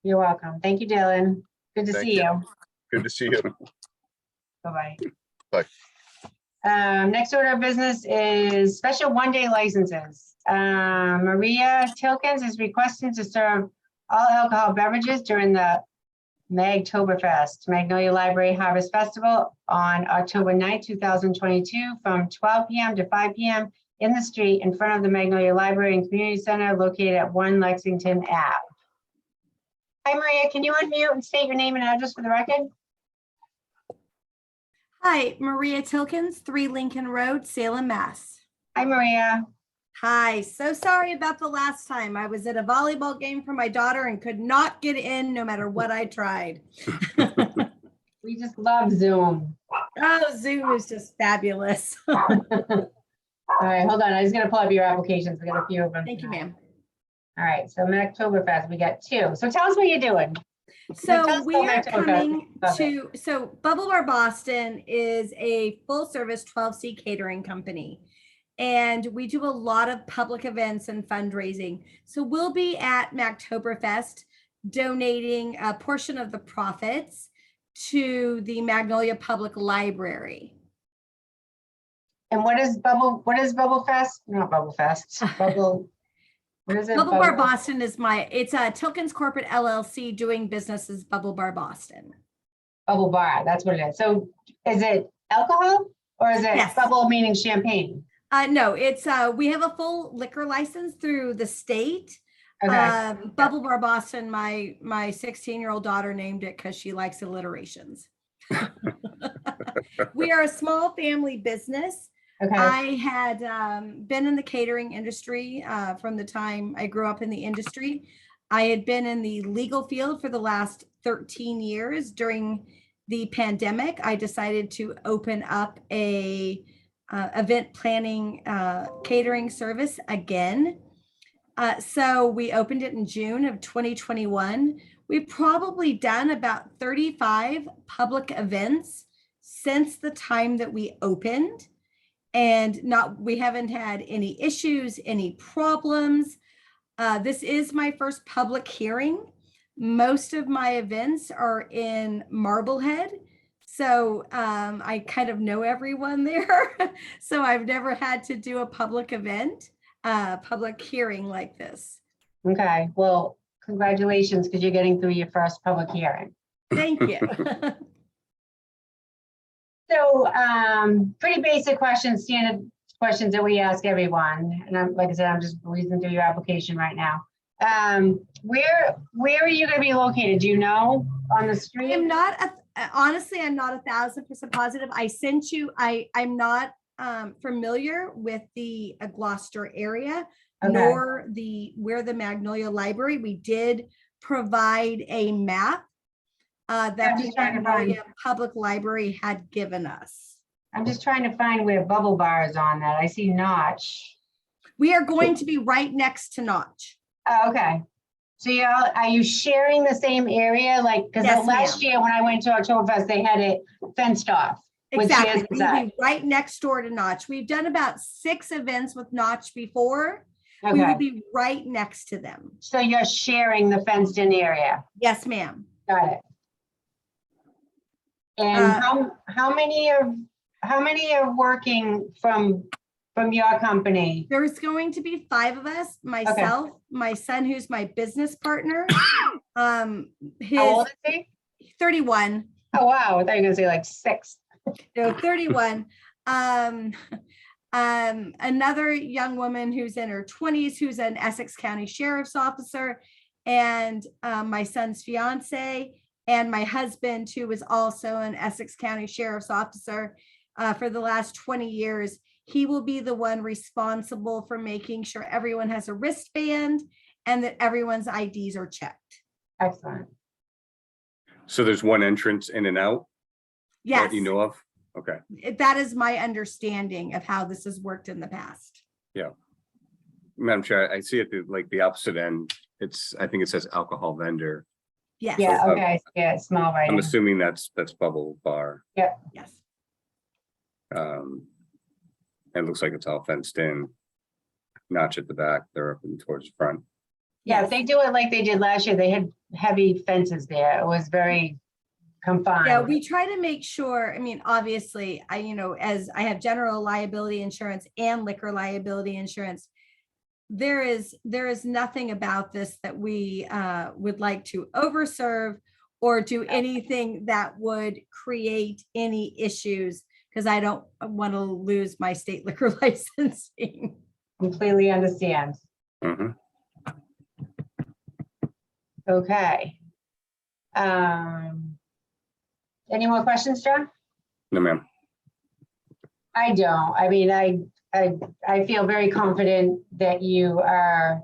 You're welcome. Thank you, Dylan. Good to Thank see you. Good to see you. Bye-bye. Bye. Next order of business is special one-day licenses. Maria Tilkins is requesting to serve all alcohol beverages during the Magtoberfest, Magnolia Library Harvest Festival on October 9th, 2022, from 12 p.m. to 5 p.m. in the street in front of the Magnolia Library and Community Center located at 1 Lexington Ave. Hi, Maria, can you unmute and state your name and address for the record? Hi, Maria Tilkins, 3 Lincoln Road, Salem, Mass. Hi, Maria. Hi, so sorry about the last time. I was at a volleyball game for my daughter and could not get in no matter what I tried. We just love Zoom. Oh, Zoom is just fabulous. All right, hold on. I was going to pull up your applications. We got a few of them. Thank you, ma'am. All right, so Magtoberfest, we got 2. So tell us what you're doing. Tell So us we about are Magtoberfest. coming Love it. so Bubble Bar Boston is a full service 12C catering company. And we do a lot of public events and fundraising. So we'll be at Magtoberfest donating a portion of the profits to the Magnolia Public Library. And what is Bubble Fest? Not Bubble Fest. Bubble. What is it? Bubble Bar Boston is it's Tilkins Corporate LLC doing business as Bubble Bar Boston. Bubble Bar. That's what it is. So is it alcohol or is it Yes. bubble meaning champagne? No, it's we have a full liquor license through the state. Okay. Bubble Bar Boston, my 16-year-old daughter named it because she likes alliterations. We are a small family business. Okay. I had been in the catering industry from the time I grew up in the industry. I had been in the legal field for the last 13 years. During the pandemic, I decided to open up a event planning catering service again. So we opened it in June of 2021. We've probably done about 35 public events since the time that we opened. And we haven't had any issues, any problems. This is my first public hearing. Most of my events are in Marblehead. So I kind of know everyone there. So I've never had to do a public event. public hearing like this. Okay, well, congratulations, because you're getting through your first public hearing. Thank you. So, pretty basic questions, standard questions that we ask everyone. And I'm, like I said, I'm just breezing through your application right now. Where are you gonna be located? Do you know, on the I street? am not, honestly, I'm not 1,000% positive. I sent you, I'm not familiar with the Gloucester area, Okay. nor where the Magnolia Library. We did provide a map that I'm the just trying to find- Magnolia Public Library had given us. I'm just trying to find where Bubble Bar is on that. I see Notch. We are going to be right next to Notch. Oh, okay. So are you sharing the same area? Like, because Yes, last ma'am. year when I went to Oktoberfest, they had it fenced off. With Exactly. chairs We'll inside. be right next door to Notch. We've done about 6 events with Notch before. We will Okay, be right next to them. so you're sharing the fenced in area. Yes, ma'am. Got it. And how many are working from your company? There's going to be 5 of us, myself, my son, who's my business partner. His How old is he? 31, Oh, wow. I thought you were gonna say like 6. no, 31. Another young woman who's in her 20s, who's an Essex County Sheriff's Officer, and my son's fiance, and my husband, who was also an Essex County Sheriff's Officer for the last 20 years. He will be the one responsible for making sure everyone has a wristband and that everyone's IDs are checked. Excellent. So there's one entrance in and out Yes, that you know of? Okay, that is my understanding of how this has worked in the past. Madam Chair, I see at the opposite end, I think it says alcohol vendor. Yes. Yeah, okay, yeah, small I'm writing. assuming that's Bubble Bar. Yes. It looks like it's all fenced in. Notch at the back, they're up and towards the front. Yeah, if they do it like they did last year, they had heavy fences there. It was very confined. Yeah, we try to make sure, I mean, obviously, as I have general liability insurance and liquor liability insurance, there is nothing about this that we would like to overserve or do anything that would create any issues, because I don't want to lose my state liquor licensing. Completely understand. Mhm. Okay. Any more questions, John? No, ma'am. I don't. I mean, I feel very confident that you have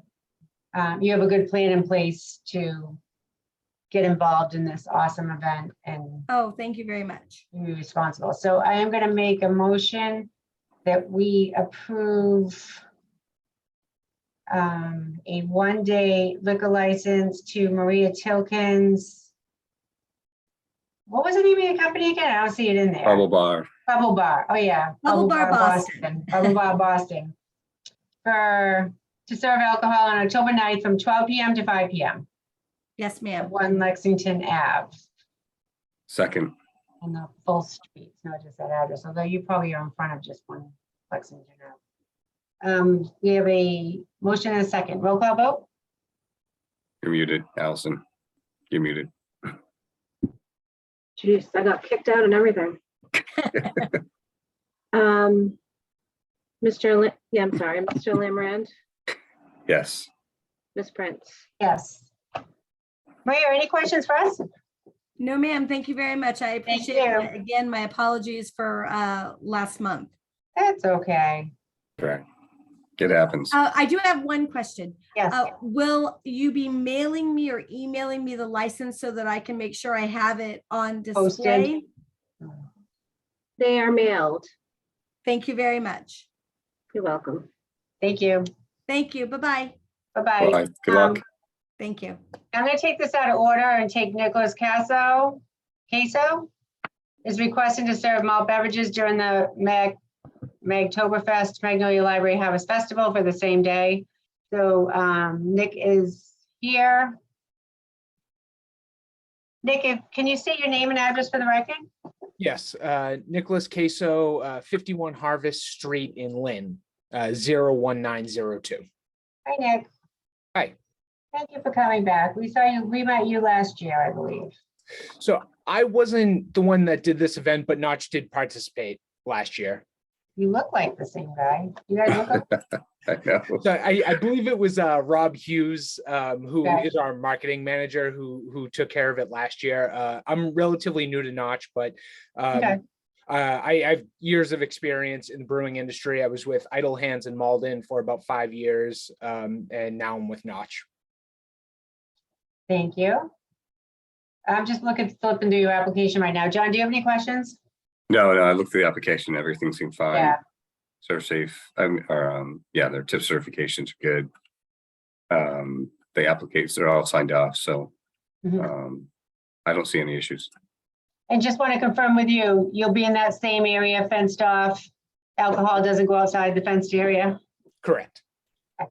a good plan in place to get involved in this awesome event and Oh, thank you very much. be responsible. So I am going to make a motion that we approve a 1-day liquor license to Maria Tilkins. What was the name of your company again? I don't see it in there. Bubble Bar. Bubble Bar. Oh, yeah. Bubble Bar Boston. Bubble Bar Boston. To serve alcohol on October 9th from 12 p.m. to 5 p.m. Yes, ma'am. 1 Lexington Ave. Second. And the full street, it's not just that address, although you probably are in front of just 1 Lexington Ave. We have a motion and a second. Roll call vote? You're muted, Allison. You're muted. Jeez, I got kicked out and everything. I'm sorry, Mr. Lamrand, Yes. Ms. Prince. Yes. Maria, any questions for us? No, ma'am. Thank you very much. I Thank appreciate you. it. Again, my apologies for last month. That's okay. Correct. It happens. I do have one question. Yes. Will you be mailing me or emailing me the license so that I can make sure I have it on Posted. display? They are mailed. Thank you very much. You're welcome. Thank you. Thank you. Bye-bye. Bye-bye. Bye. Good luck. Thank you. I'm gonna take this out of order and take Nicholas Queso is requesting to serve malt beverages during the Magtoberfest Magnolia Library Harvest Festival for the same day. So Nick is here. Nick, can you state your name and address for the record? Yes, Nicholas Queso, 51 Harvest Street in Lynn. 01902. Hi, Nick. Hi. Thank you for coming back. We met you last year, I believe. So I wasn't the one that did this event, but Notch did participate last year. You look like the same guy. You guys look like, I know. So I believe it was Rob Hughes, who Okay. is our marketing manager, who took care of it last year. I'm relatively new to Notch, but Okay. I have years of experience in the brewing industry. I was with Idle Hands in Malden for about 5 years, and now I'm with Notch. Thank you. I'm just flipping through your application right now. John, do you have any questions? No, I looked through the application, everything seemed fine. Yeah. Serve safe, yeah, their tip certifications are good. The applications, they're all signed off, so Mhm. I don't see any issues. And just want to confirm with you, you'll be in that same area fenced off. Alcohol doesn't go outside the fenced area. Correct.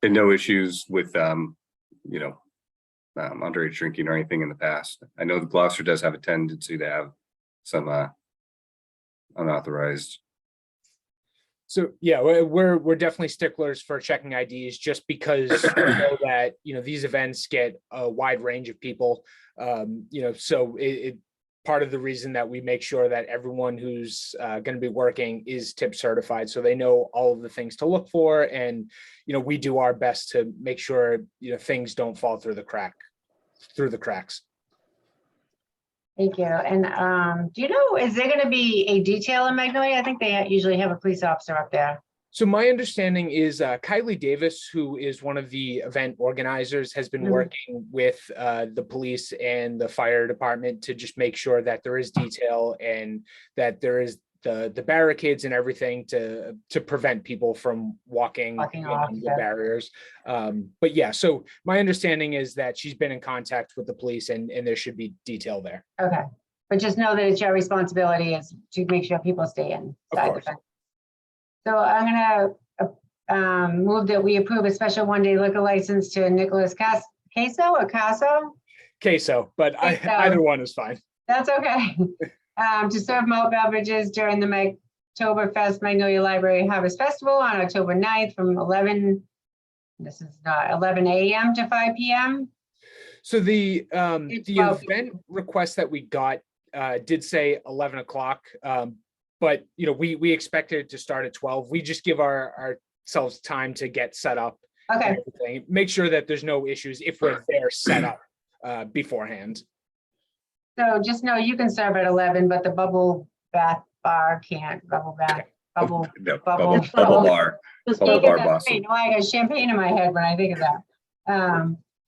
And no issues with, underage drinking or anything in the past. I know the Gloucester does have a tendency to have some unauthorized. So yeah, we're definitely sticklers for checking IDs, just because we know that these events get a wide range of people. So it part of the reason that we make sure that everyone who's going to be working is tip certified, so they know all of the things to look for, and we do our best to make sure things don't fall through the cracks. Thank you. And do you know, is there going to be a detail in Magnolia? I think they usually have a police officer up there. So my understanding is Kylie Davis, who is one of the event organizers, has been working with the police and the fire department to just make sure that there is detail and that there is the barricades and everything to prevent people from walking off, the yeah. barriers. But yeah, so my understanding is that she's been in contact with the police and there should be detail there. Okay. But just know that it's your responsibility is to make sure people stay inside the fence. So I'm gonna move that we approve a special one-day liquor license to Nicholas Queso or Caso? Queso, but Queso. Either one is fine. That's okay. To serve malt beverages during the Oktoberfest Magnolia Library Harvest Festival on October 9th from 11 a.m. to 5 p.m. So the 12 event request that we got did say 11 o'clock, but we expected it to start at 12. We just give ourselves time to get set up. Okay. And everything. Make sure that there's no issues if we're there set up beforehand. So just know you can serve at 11, but the bubble bath bar can't. Bubble bar. No, bubble bar. Bubble bar Boston. No, I got champagne in my head when I think of that.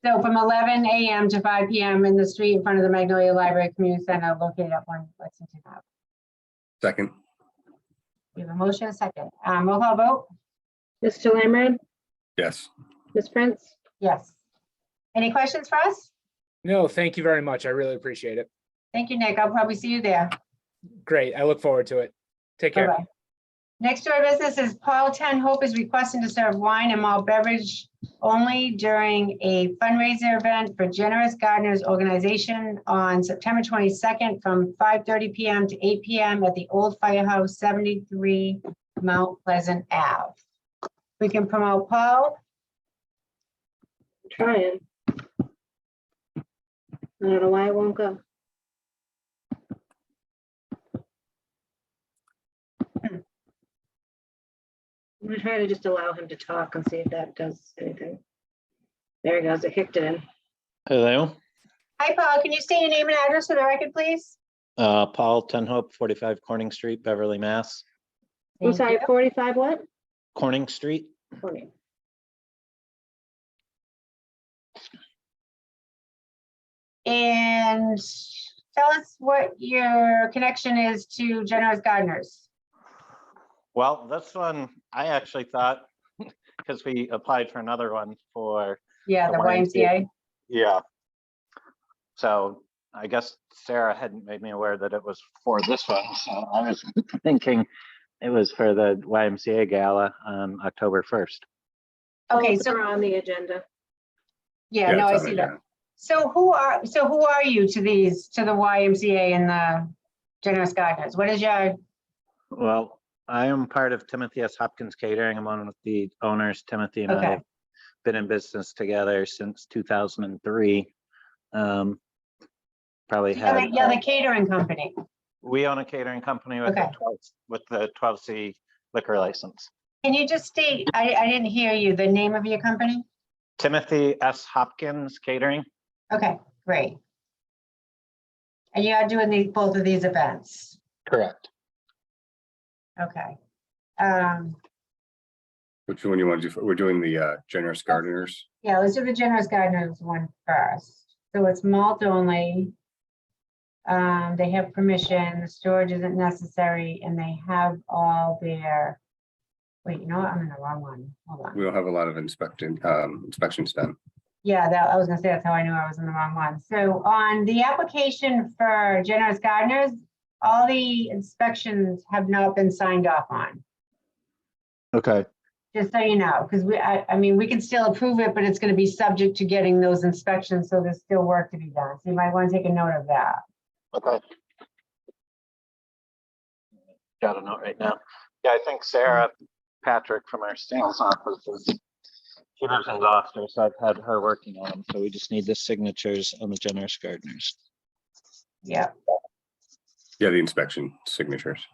So from 11 a.m. to 5 p.m. in the street in front of the Magnolia Library Community Center located at 1 Lexington Ave. Second, We have a motion, a second. Roll call vote? Mr. Lamb, yes. Ms. Prince, Yes. Any questions for us? No, thank you very much. I really appreciate it. Thank you, Nick. I'll probably see you there. Great. I look forward to it. Take care. Bye-bye. Next order of business is Paul Tenhope is requesting to serve wine and malt beverage only during a fundraiser event for Generous Gardeners Organization on September 22nd from 5:30 p.m. to 8 p.m. at the Old Firehouse, 73 Mount Pleasant Ave. We can promote Paul. trying. I don't know why it won't go. I'm gonna try to just allow him to talk and see if that does anything. There he goes, it kicked it in. Hello, Hi, Paul. Can you state your name and address for the record, please? Paul Tenhope, 45 Corning Street, Beverly, Mass. I'm Thank sorry, you. 45 what? Corning Street. Corning. And tell us what your connection is to Generous Gardeners. Well, this one, I actually thought, because we applied for another one for, Yeah, the The YMCA. yeah. So I guess Sarah hadn't made me aware that it was for this one, so I was thinking it was for the YMCA gala on October 1st. Okay, Both so are on the agenda. yeah, no, I it's on see there, that. So who are you to the YMCA and the Generous Gardeners? What is your, Well, I am part of Timothy S. Hopkins Catering. I'm one of the owners. Timothy and I Okay. have been in business together since 2003. Probably had. Yeah, the catering company. We own a catering company with Okay. the 12C liquor license. Can you just state, I didn't hear you, the name of your company? Timothy S. Hopkins Catering. Okay, great. And you are doing both of these events? Correct. Okay. Which one you want to do? We're doing the Generous Gardeners. Yeah, let's do the Generous Gardeners one first. So it's malt only. They have permission, the storage isn't necessary, and they have all wait, you know what? I'm in the wrong one. Hold on. We don't have a lot of inspections done. Yeah, I was gonna say, that's how I knew I was in the wrong one. So on the application for Generous Gardeners, all the inspections have not been signed off on. Okay. Just so you know, because I mean, we can still approve it, but it's gonna be subject to getting those inspections, so there's still work to be done. So you might want to take a note of that. Okay. Got a note right now. Yeah, I think Sarah Patrick from our sales office she lives in Gloucester, so I've had her working on them. So we just need the signatures on the Generous Gardeners. Yeah. Yeah, the inspection signatures.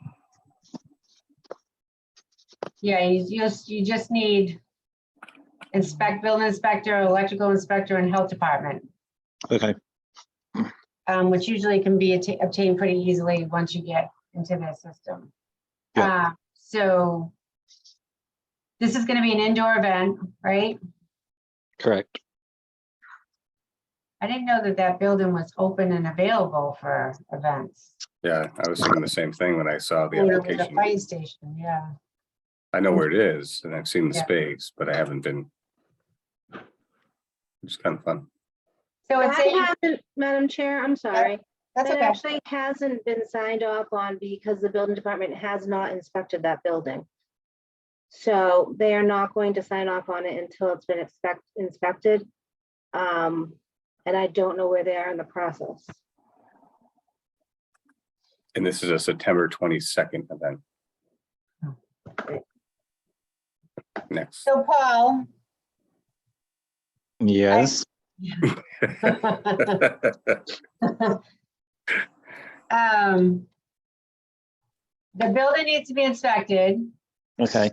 Yeah, you just need building inspector, electrical inspector, and health department, Okay. which usually can be obtained pretty easily once you get into their system. Yeah. So this is going to be an indoor event, right? Correct. I didn't know that building was open and available for events. Yeah, I was thinking the same thing when I saw the Oh, the application. fire station, yeah. I know where it is and I've seen the Yeah. space, but I haven't been. It's kind of fun. So it's That hasn't, Madam Chair, I'm sorry. that's That okay. actually hasn't been signed off on because the building department has not inspected that building. So they are not going to sign off on it until it's been inspected. And I don't know where they are in the process. And this is a September 22nd event. Next. So Paul. Yes. The building needs to be inspected. Okay.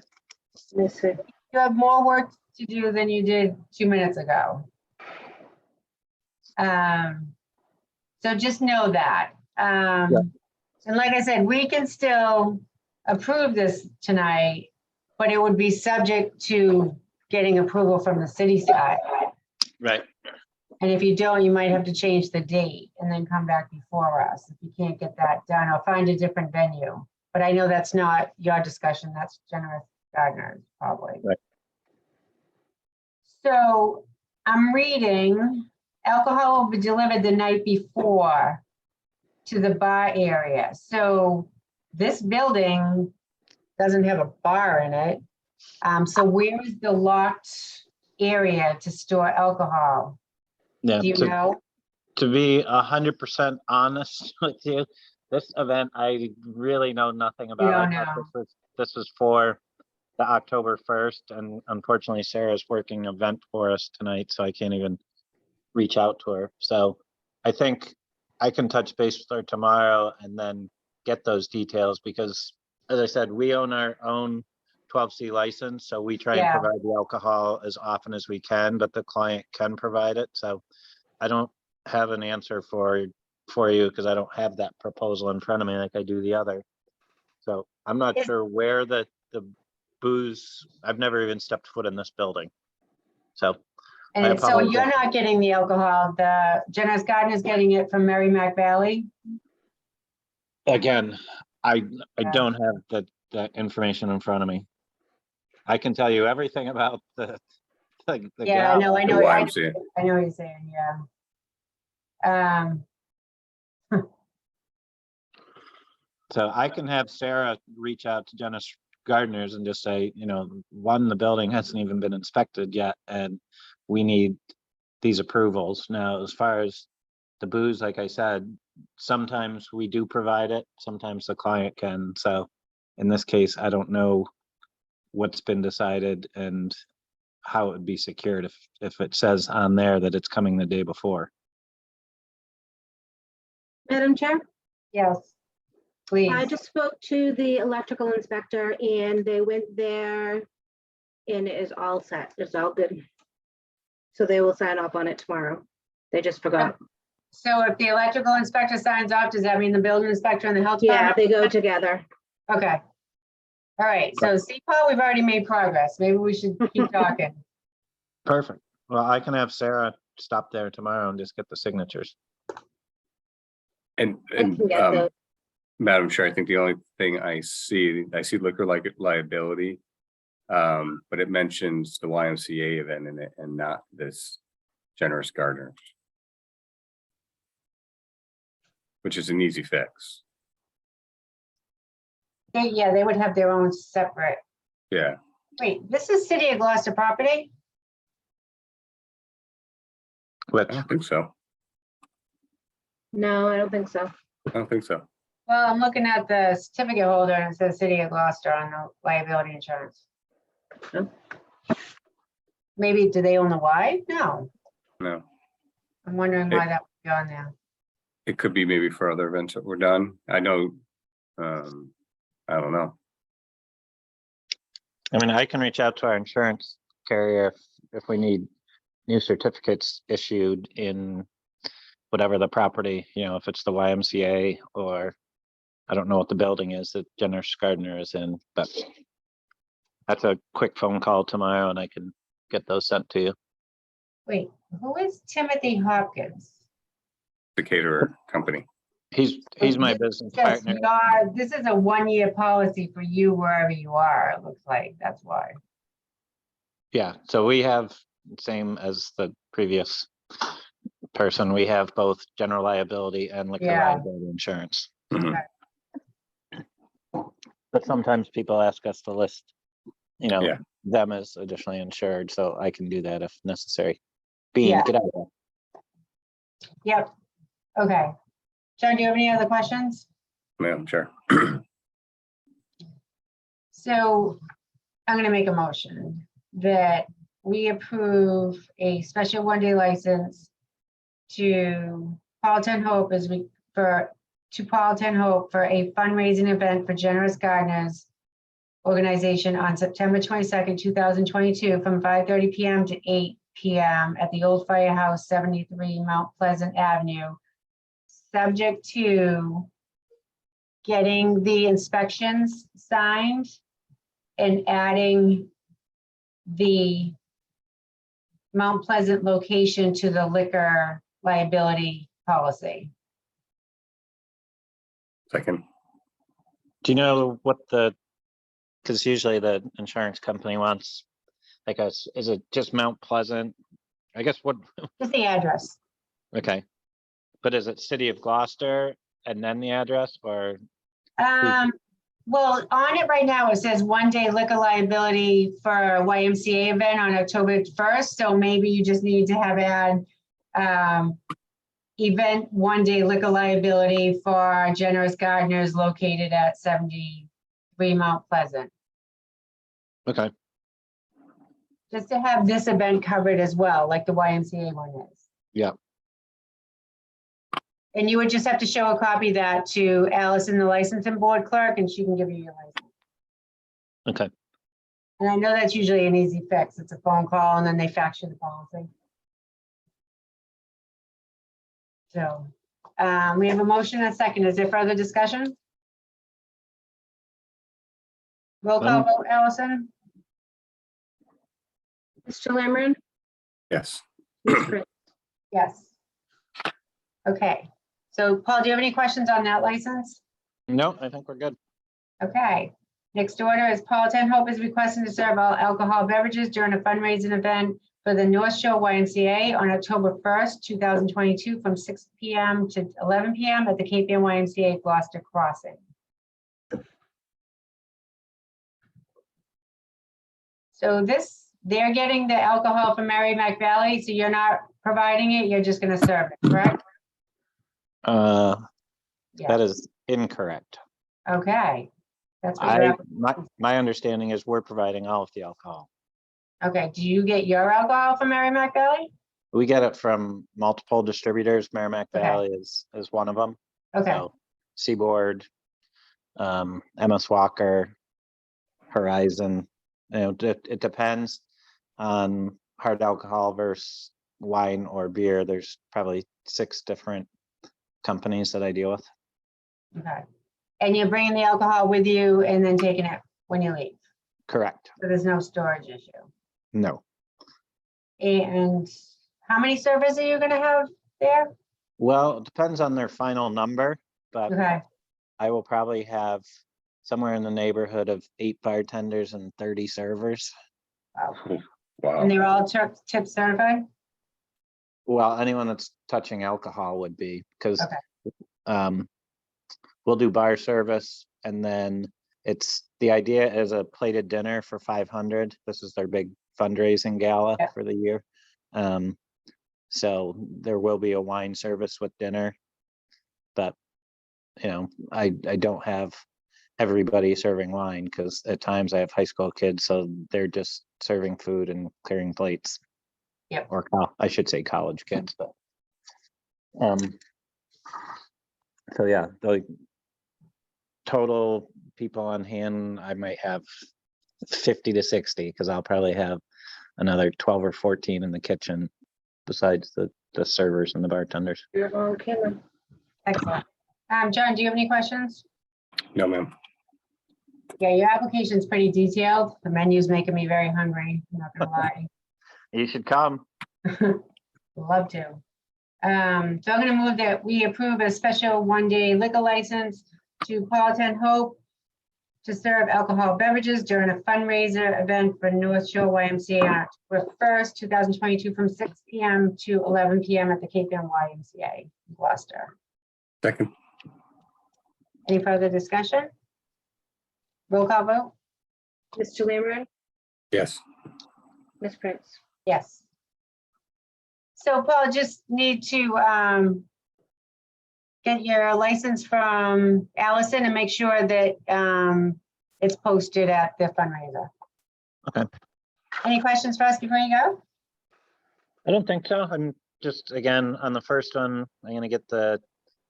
Let me see. You have more work to do than you did 2 minutes ago. So just know that. And like I said, we can still approve this tonight, but it would be subject to getting approval from the city side. Right. And if you don't, you might have to change the date and then come back before us if you can't get that done, or find a different venue. But I know that's not your discussion, that's Generous Gardeners, probably. Right. So I'm reading, alcohol will be delivered the night before to the bar area. So this building doesn't have a bar in it. So where is the locked area to store alcohol? Yeah. Do you know? To be 100% honest with you, this event, I really know nothing about. don't I thought know. this was for the October 1st, and unfortunately Sarah's working an event for us tonight, so I can't even reach out to her. So I think I can touch base with her tomorrow and then get those details, because as I said, we own our own 12C license, so we try and Yeah. provide the alcohol as often as we can, but the client can provide it. So I don't have an answer for you because I don't have that proposal in front of me like I do the other. So I'm not Is- sure where the booze, I've never even stepped foot in this building. So And so you're apologize. not getting the alcohol, the Generous Garden is getting it from Merrimack Valley? again, I don't have the information in front of me. I can tell you everything about the Yeah, no, I gala. know, The I YMCA. know what you're saying, yeah. So I can have Sarah reach out to Generous Gardeners and just say, one, the building hasn't even been inspected yet, and we need these approvals. Now, as far as the booze, like I said, sometimes we do provide it, sometimes the client can. So in this case, I don't know what's been decided and how it would be secured if it says on there that it's coming the day before. Madam Chair, Yes, please. I just spoke to the electrical inspector and they went there and it is all set. It's all good. So they will sign off on it tomorrow. They just forgot. So if the electrical inspector signs off, does that mean the building inspector and the health Yeah, department? they go together. Okay. All right, so CPO, we've already made progress. Maybe we should keep talking. Perfect. Well, I can have Sarah stop there tomorrow and just get the signatures. And, I can get those. Madam Chair, I think the only thing I see liquor liability. But it mentions the YMCA event in it and not this Generous Gardener. Which is an easy fix. Yeah, they would have their own separate. Yeah, Wait, this is City of Gloucester property? Which, I don't think so. No, I don't think so. I don't think so. Well, I'm looking at the certificate holder and it says City of Gloucester on the liability insurance. Oh. Maybe, do they own the Y? No, No, I'm wondering why that would be on there. it could be maybe for other events that were done. I know, I don't know. I mean, I can reach out to our insurance carrier if we need new certificates issued in whatever the property, if it's the YMCA or I don't know what the building is that Generous Gardener is in, but that's a quick phone call tomorrow and I can get those sent to you. Wait, who is Timothy Hopkins? The caterer company. He's my business Yes, partner. you are. This is a one-year policy for you wherever you are, it looks like, that's why. Yeah, so we have, same as the previous person, we have both general liability and liquor Yeah. liability insurance. Mhm. But sometimes people ask us to list, Yeah. them as additionally insured, so I can do that if necessary. Bean, Yeah. get out of there. Yep, okay. John, do you have any other questions? Madam Chair. So I'm gonna make a motion that we approve a special one-day license to Paul Ten Hope Paul Ten Hope for a fundraising event for Generous Gardeners organization on September 22nd, 2022, from 5:30 PM to 8 PM at the Old Firehouse, 73 Mount Pleasant Avenue, subject to getting the inspections signed and adding the Mount Pleasant location to the liquor liability policy. Second. Do you know what because usually the insurance company wants, like us, is it just Mount Pleasant? I guess what, Just the address. okay. But is it City of Gloucester and then the address or? Well, on it right now, it says one-day liquor liability for a YMCA event on October 1st. So maybe you just need to have event one-day liquor liability for Generous Gardeners located at 73 Mount Pleasant. Okay, Just to have this event covered as well, like the YMCA one is. yeah, And you would just have to show a copy of that to Allison, the licensing board clerk, and she can give you your license. okay. And I know that's usually an easy fix. It's a phone call and then they fax you the policy. So we have a motion and a second. Is there further discussion? Roll call vote, Allison? Mr. Lemon, Yes. Ms. Prince, Yes. Okay. So Paul, do you have any questions on that license? No, I think we're good. Okay. Next order is Paul Ten Hope is requesting to serve all alcohol beverages during a fundraising event for the North Shore YMCA on October 1st, 2022, from 6 PM to 11 PM at the Cape Ann YMCA Gloucester Crossing. So they're getting the alcohol from Merrimack Valley, so you're not providing it, you're just gonna serve it, correct? That Yeah. is incorrect. Okay. That's what you're, My understanding is we're providing all of the alcohol. okay, do you get your alcohol from Merrimack Valley? We get it from multiple distributors. Merrimack Okay. Valley is one of them. Okay, So Seaboard, MS Walker, Horizon, it depends on hard alcohol versus wine or beer. There's probably 6 different companies that I deal with. okay. And you're bringing the alcohol with you and then taking it when you leave? Correct. So there's no storage issue? No. And how many servers are you gonna have there? Well, it depends on their final number, but Okay, I will probably have somewhere in the neighborhood of 8 bartenders and 30 servers. wow. Wow. And they're all tip certified? Well, anyone that's touching alcohol would be, because Okay. we'll do bar service, and then the idea is a plated dinner for 500. This is their big fundraising gala Yeah. for the year. So there will be a wine service with dinner, but I don't have everybody serving wine, because at times I have high school kids, so they're just serving food and clearing plates. Yep. Or I should say college kids, but so yeah, the total people on hand, I might have 50 to 60, because I'll probably have another 12 or 14 in the kitchen besides the servers and the bartenders. You're on camera. Excellent. John, do you have any questions? No, ma'am. Yeah, your application's pretty detailed. The menu's making me very hungry, I'm not gonna lie. You should come. Love to. So I'm gonna move that we approve a special one-day liquor license to Paulton Hope to serve alcohol beverages during a fundraiser event for North Shore YMCA on October 1st, 2022, from 6 p.m. to 11 p.m. at the Cape Ann YMCA in Gloucester. Second. Any further discussion? Roll call vote? Mr. Lammery, Yes. Ms. Prince. Yes. So Paul, just need to get your license from Allison and make sure that it's posted at the fundraiser. Okay. Any questions for us before you go? I don't think so. I'm just, again, on the first one, I'm gonna get the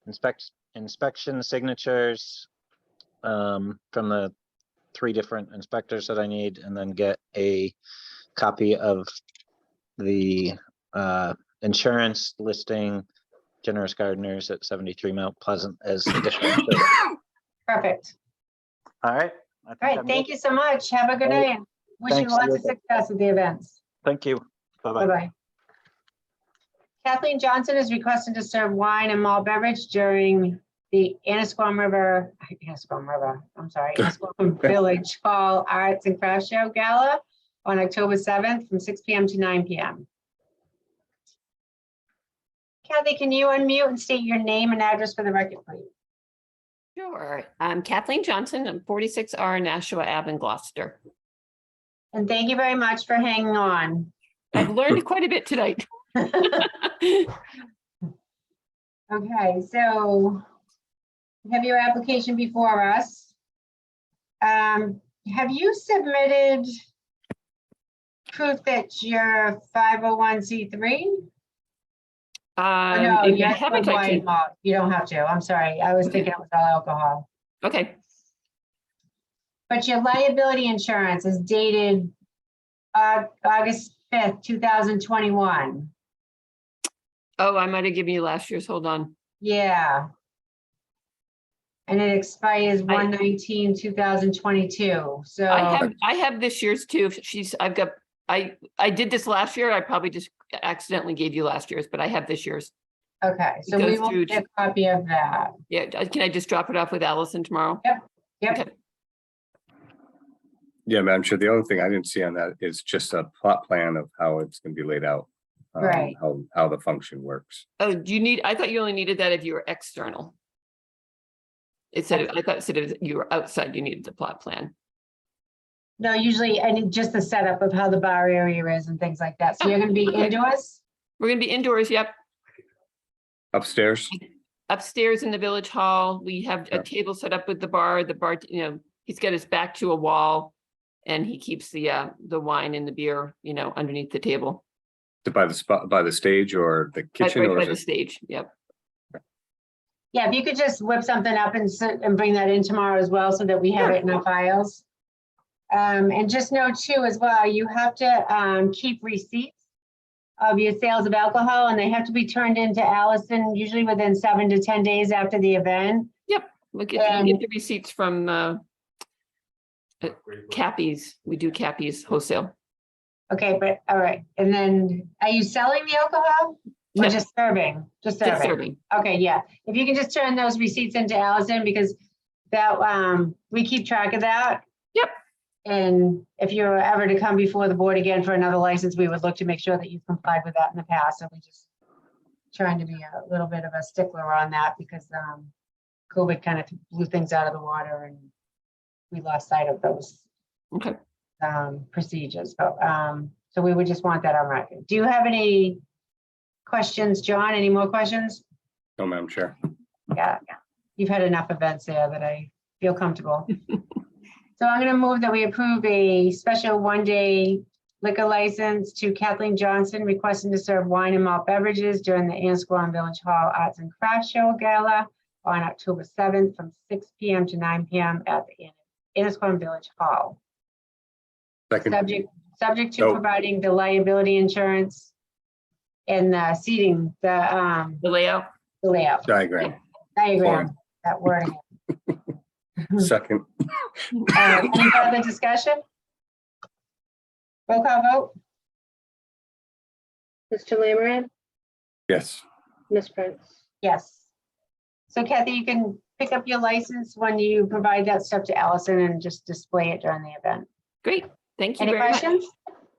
inspection signatures from the 3 different inspectors that I need, and then get a copy of the insurance listing Generous Gardeners at 73 Mount Pleasant as additional. Perfect. All right. All right, thank you so much. Have a good All right. day. And wish you Thanks. lots of success at the events. Thank you. Bye-bye. Bye-bye. Kathleen Johnson is requesting to serve wine and malt beverage during the Annisquam Village Hall Arts and Crafts Show Gala on October 7th from 6 p.m. to 9 p.m. Kathy, can you unmute and state your name and address for the record, please? Sure. I'm Kathleen Johnson. I'm 46R Nashua Ave in Gloucester. And thank you very much for hanging on. I've learned quite a bit tonight. Okay, so we have your application before us. Have you submitted proof that you're 501c3? No, If you yes, haven't, the I wine can- malt. You don't have to. I'm sorry. I was thinking it was all alcohol. Okay. But your liability insurance is dated August 5th, 2021. Oh, I might have given you last year's. Hold on. Yeah. And it expires 1/19/2022. So I have this year's too. I did this last year. I probably just accidentally gave you last year's, but I have this year's. okay, so It we goes will through get a copy of that. Yeah. Can I just drop it off with Allison tomorrow? Yep. Okay. Yeah, Madam Chair, the only thing I didn't see on that is just a plot plan of how it's gonna be laid out. Right. How the function works. Oh, do you need, I thought you only needed that if you were external. I thought it said if you were outside, you needed the plot plan. No, usually, and just the setup of how the bar area is and things like that. So you're gonna be okay. indoors? We're gonna be indoors, yep. Upstairs? Upstairs in the village hall, we have a Yeah. table set up with the bar, he's got his back to a wall and he keeps the wine and the beer, you know, underneath the table. By the spot, by the stage or the kitchen Right or by is the it? stage, yep. Yeah, if you could just whip something up and and bring that in tomorrow as well, so that we have it in our files. And just know too, as well, you have to keep receipts of your sales of alcohol, and they have to be turned into Allison usually within 7 to 10 days after the event. We'll get the receipts from Cappy's. We do Cappy's wholesale. Okay, but all right. And then are you selling the alcohol or No, just serving? Just just serving. serving. Okay, yeah. If you can just turn those receipts into Allison, because that, we keep track of that. Yep. And if you're ever to come before the board again for another license, we would look to make sure that you've complied with that in the past. So we just trying to be a little bit of a stickler on that because COVID kind of blew things out of the water and we lost sight of those Okay. procedures. But so we would just want that on record. Do you have any questions, John? Any more questions? No, Madam Chair. Yeah, you've had enough events there that I feel comfortable. So I'm going to move that we approve a special one-day liquor license to Kathleen Johnson requesting to serve wine and malt beverages during the Annisquam Village Hall Arts and Crafts Show Gala on October 7th from 6 p.m. to 9 p.m. at the Annisquam Village Hall. Second, Subject to So- providing the liability insurance and the seating, the layout. layout, diagram. diagram, that word. Second, Any further discussion? Roll call vote? Mr. Lammerow, yes. Ms. Prince. Yes. So Kathy, you can pick up your license when you provide that stuff to Allison and just display it during the event. Great. Thank you Any very much. questions?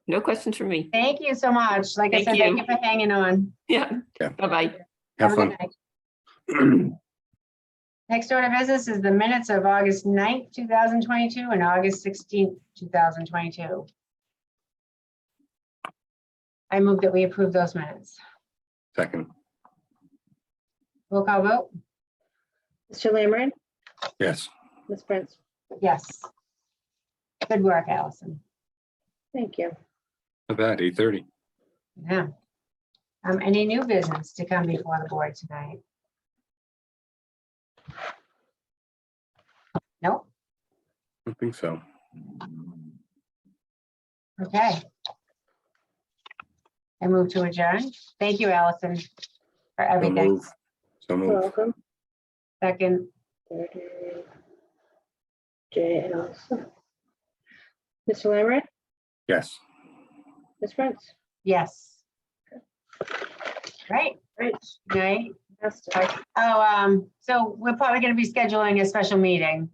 No questions from me. Thank you so much. Like I Thank said, thank you. you for hanging on. Yeah. Yeah. Bye-bye. Have a fun. good night. Next order of business is the minutes of August 9th, 2022 and August 16th, 2022. I move that we approve those minutes. Second, Roll call vote? Mr. Lammerow, yes. Ms. Prince. Yes. Good work, Allison. Thank you. Not bad, 8:30. Yeah. Any new business to come before the board tonight? Nope. I don't think so. Okay. I move to adjourn. Thank you, Allison, for So everything. move. So move. Welcome. Second, Jay Allison. Mr. Lammerow, Yes. Ms. Prince. yes. Right, Right. night. That's So we're probably gonna be scheduling a special meeting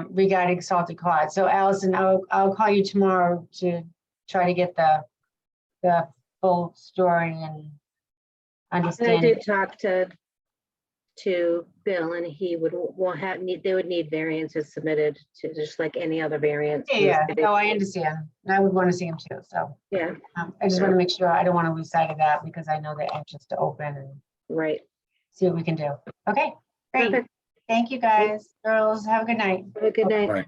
regarding salted cod. So Allison, I'll call you tomorrow to try to get the full story and I understanding. did talk to Bill and he would they would need variances submitted to just like any other variance. Yeah, no, I understand. I would want to see him too, so Yeah, I just want to make sure, I don't want to lose sight of that because I know they're anxious to open and right. see what we can do. Okay, great. Perfect. Thank you, guys. Girls, have a good night. Have a good night. Right.